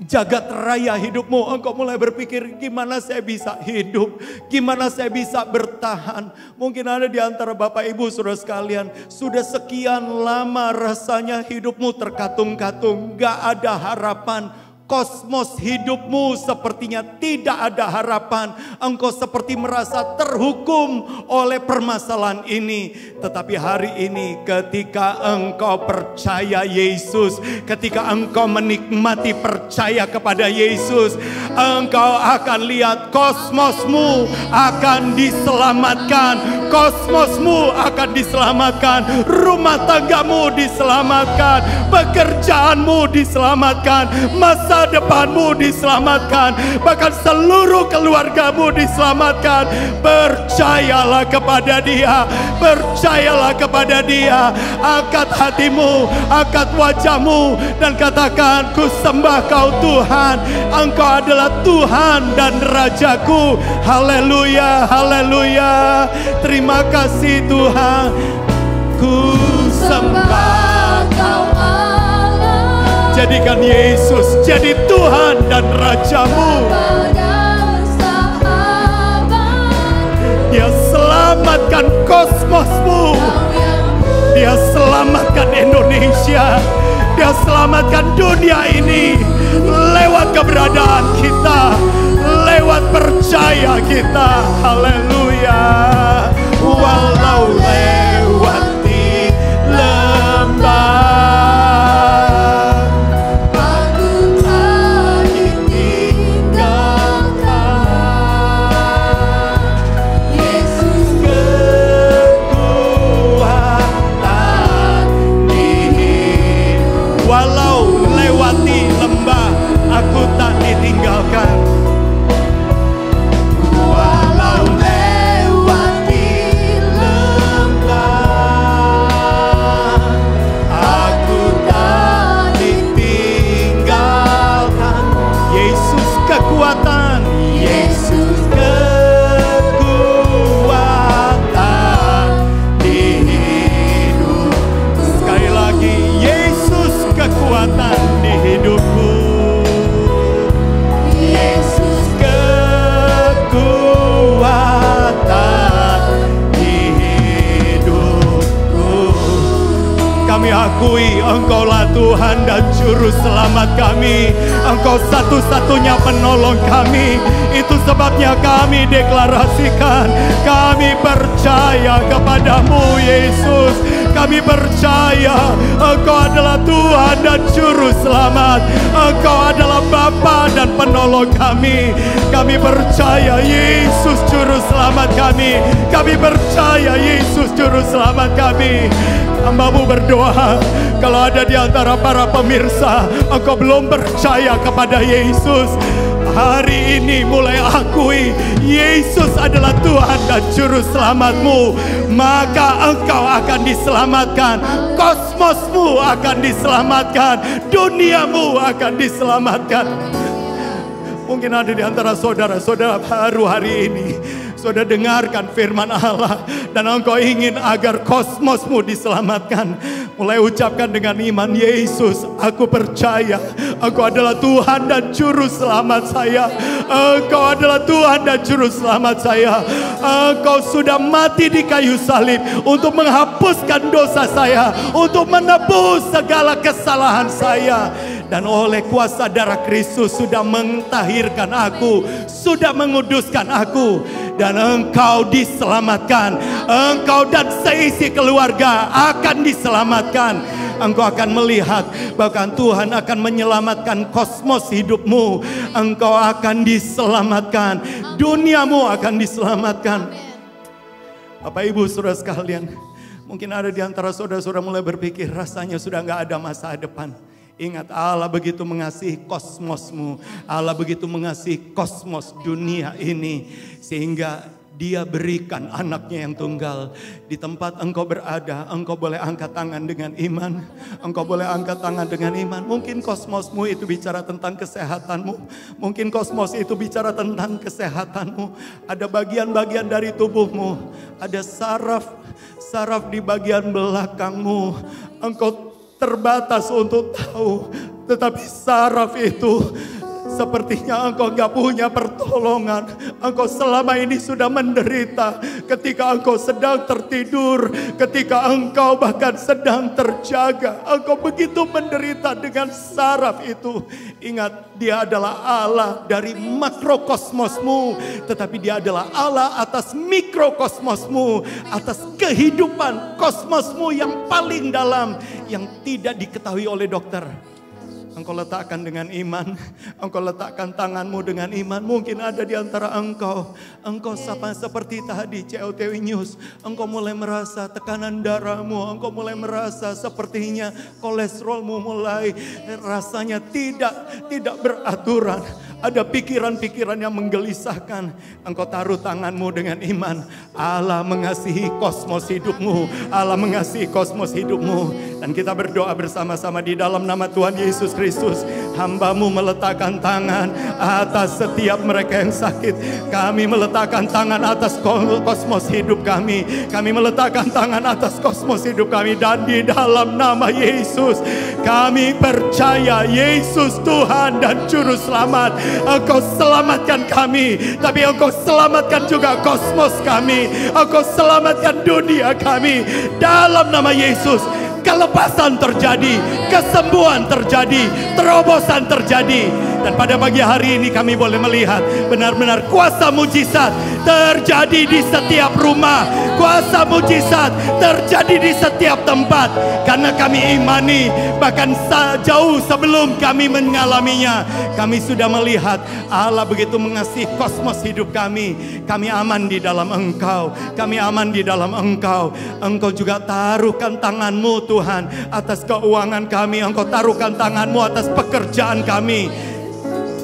jagat raya hidupmu. Engkau mulai berpikir gimana saya bisa hidup, gimana saya bisa bertahan. Mungkin ada di antara Bapak Ibu saudara sekalian, sudah sekian lama rasanya hidupmu terkatung-katung, gak ada harapan. kosmos hidupmu sepertinya tidak ada harapan. Engkau seperti merasa terhukum oleh permasalahan ini. Tetapi hari ini ketika engkau percaya Yesus, ketika engkau menikmati percaya kepada Yesus, engkau akan lihat kosmosmu akan diselamatkan. Kosmosmu akan diselamatkan. Rumah tanggamu diselamatkan. Pekerjaanmu diselamatkan. Masa depanmu diselamatkan. Bahkan seluruh keluargamu diselamatkan. Percayalah kepada Dia. Percayalah kepada Dia. Angkat hatimu, angkat wajahmu dan katakan, ku sembah Kau Tuhan. Engkau adalah Tuhan dan Rajaku. Haleluya, haleluya. Terima kasih Tuhan. Ku sembah Kau Allah. Jadikan Yesus jadi Tuhan dan Rajamu. Dia selamatkan kosmosmu. Dia selamatkan Indonesia. Dia selamatkan dunia ini lewat keberadaan kita, lewat percaya kita. Haleluya. Walau lewati lembah, aku tak ditinggalkan. Yesus kekuatan di hidup. Walau lewati lembah, aku tak ditinggalkan. Walau lewati lembah, aku tak ditinggalkan. Yesus kekuatan, Yesus kekuatan di hidup. Sekali lagi, Yesus kekuatan di hidupku. Yesus kekuatan di hidupku. Kami akui Engkaulah Tuhan dan Juru Selamat kami. Engkau satu-satunya penolong kami. Itu sebabnya kami deklarasikan, kami percaya kepadamu Yesus. Kami percaya Engkau adalah Tuhan dan Juru Selamat. Engkau adalah Bapa dan penolong kami. Kami percaya Yesus Juru Selamat kami. Kami percaya Yesus Juru Selamat kami. Hamba-Mu berdoa, kalau ada di antara para pemirsa engkau belum percaya kepada Yesus, hari ini mulai akui Yesus adalah Tuhan dan Juru Selamatmu. Maka engkau akan diselamatkan. Kosmosmu akan diselamatkan. Duniamu akan diselamatkan. Mungkin ada di antara saudara-saudara baru hari ini, saudara dengarkan firman Allah dan engkau ingin agar kosmosmu diselamatkan. Mulai ucapkan dengan iman, Yesus, aku percaya Engkau adalah Tuhan dan Juru Selamat saya. Engkau adalah Tuhan dan Juru Selamat saya. Engkau sudah mati di kayu salib untuk menghapuskan dosa saya, untuk menebus segala kesalahan saya. Dan oleh kuasa darah Kristus sudah mentahirkan aku, sudah menguduskan aku. Dan engkau diselamatkan. Engkau dan seisi keluarga akan diselamatkan. Engkau akan melihat bahkan Tuhan akan menyelamatkan kosmos hidupmu. Engkau akan diselamatkan. Duniamu akan diselamatkan. Bapak Ibu saudara sekalian, mungkin ada di antara saudara-saudara mulai berpikir rasanya sudah gak ada masa depan. Ingat, Allah begitu mengasihi kosmosmu. Allah begitu mengasihi kosmos dunia ini, sehingga Dia berikan anaknya yang tunggal. Di tempat engkau berada, engkau boleh angkat tangan dengan iman. Engkau boleh angkat tangan dengan iman. Mungkin kosmosmu itu bicara tentang kesehatanmu. Mungkin kosmos itu bicara tentang kesehatanmu. Ada bagian-bagian dari tubuhmu. Ada saraf di bagian belakangmu. Engkau terbatas untuk tahu. Tetapi saraf itu sepertinya engkau gak punya pertolongan. Engkau selama ini sudah menderita ketika engkau sedang tertidur, ketika engkau bahkan sedang terjaga. Engkau begitu menderita dengan saraf itu. Ingat, Dia adalah Allah dari makrokosmosmu, tetapi Dia adalah Allah atas mikrokosmosmu, atas kehidupan kosmosmu yang paling dalam, yang tidak diketahui oleh dokter. Engkau letakkan dengan iman, engkau letakkan tanganmu dengan iman. Mungkin ada di antara engkau sama seperti tadi COTW News, engkau mulai merasa tekanan darahmu, engkau mulai merasa sepertinya kolesterolmu mulai rasanya tidak beraturan. Ada pikiran-pikiran yang menggelisahkan. Engkau taruh tanganmu dengan iman. Allah mengasihi kosmos hidupmu. Allah mengasihi kosmos hidupmu. Dan kita berdoa bersama-sama di dalam nama Tuhan Yesus Kristus. Hamba-Mu meletakkan tangan atas setiap mereka yang sakit. Kami meletakkan tangan atas kosmos hidup kami. Kami meletakkan tangan atas kosmos hidup kami. Dan di dalam nama Yesus, kami percaya Yesus Tuhan dan Juru Selamat. Engkau selamatkan kami, tapi Engkau selamatkan juga kosmos kami. Engkau selamatkan dunia kami. Dalam nama Yesus, kelepasan terjadi, kesembuhan terjadi, terobosan terjadi. Dan pada pagi hari ini kami boleh melihat benar-benar kuasa mujizat terjadi di setiap rumah. Kuasa mujizat terjadi di setiap tempat. Karena kami imani, bahkan jauh sebelum kami mengalaminya, kami sudah melihat Allah begitu mengasihi kosmos hidup kami. Kami aman di dalam Engkau. Kami aman di dalam Engkau. Engkau juga taruhkan tangan-Mu Tuhan atas keuangan kami. Engkau taruhkan tangan-Mu atas pekerjaan kami.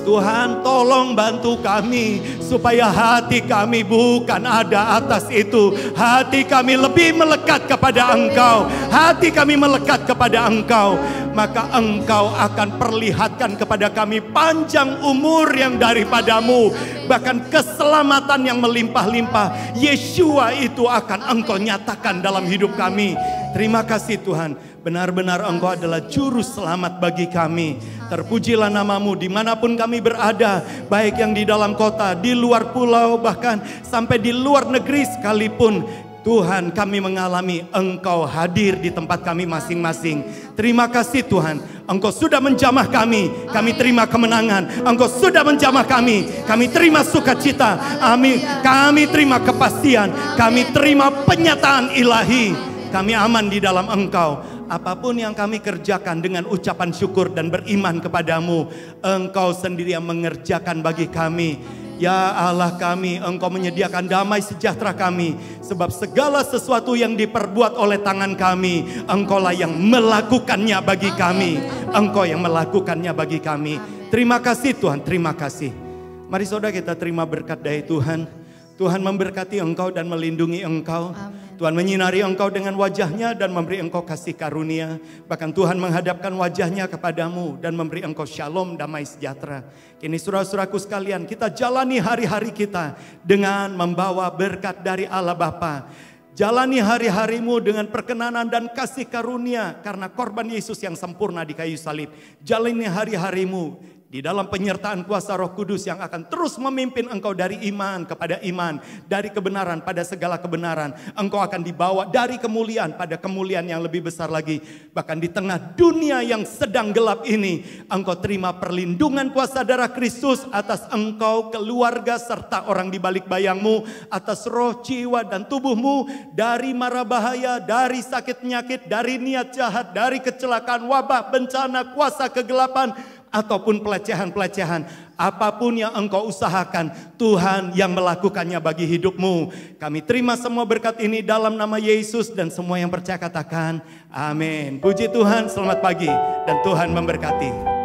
Tuhan, tolong bantu kami supaya hati kami bukan ada atas itu. Hati kami lebih melekat kepada Engkau. Hati kami melekat kepada Engkau. Maka Engkau akan perlihatkan kepada kami panjang umur yang daripada-Mu. Bahkan keselamatan yang melimpah-limpah. Yeshua itu akan Engkau nyatakan dalam hidup kami. Terima kasih Tuhan. Benar-benar Engkau adalah juru selamat bagi kami. Terpujilah nama-Mu dimanapun kami berada. Baik yang di dalam kota, di luar pulau, bahkan sampai di luar negeri sekalipun. Tuhan, kami mengalami Engkau hadir di tempat kami masing-masing. Terima kasih Tuhan. Engkau sudah menjamah kami. Kami terima kemenangan. Engkau sudah menjamah kami. Kami terima sukacita. Amin. Kami terima kepastian. Kami terima penyataan ilahi. Kami aman di dalam Engkau. Apapun yang kami kerjakan dengan ucapan syukur dan beriman kepadamu, Engkau sendiri yang mengerjakan bagi kami. Ya Allah kami, Engkau menyediakan damai sejahtera kami. Sebab segala sesuatu yang diperbuat oleh tangan kami, Engkaulah yang melakukannya bagi kami. Engkau yang melakukannya bagi kami. Terima kasih Tuhan, terima kasih. Mari saudara kita terima berkat dari Tuhan. Tuhan memberkati engkau dan melindungi engkau. Amin. Tuhan menyinari engkau dengan wajahnya dan memberi engkau kasih karunia. Bahkan Tuhan menghadapkan wajahnya kepadamu dan memberi engkau shalom, damai sejahtera. Kini saudara-saudaraku sekalian, kita jalani hari-hari kita dengan membawa berkat dari Allah Bapa. Jalani hari-harimu dengan perkenanan dan kasih karunia karena korban Yesus yang sempurna di kayu salib. Jalani hari-harimu di dalam penyertaan kuasa Roh Kudus yang akan terus memimpin engkau dari iman kepada iman, dari kebenaran pada segala kebenaran. Engkau akan dibawa dari kemuliaan pada kemuliaan yang lebih besar lagi. Bahkan di tengah dunia yang sedang gelap ini, engkau terima perlindungan kuasa darah Kristus atas engkau, keluarga, serta orang di balik bayangmu, atas roh, jiwa, dan tubuhmu, dari mara bahaya, dari sakit penyakit, dari niat jahat, dari kecelakaan, wabah, bencana, kuasa kegelapan, ataupun pelecehan-pelecehan. Apapun yang engkau usahakan, Tuhan yang melakukannya bagi hidupmu. Kami terima semua berkat ini dalam nama Yesus, dan semua yang percaya katakan amin. Puji Tuhan, selamat pagi dan Tuhan memberkati.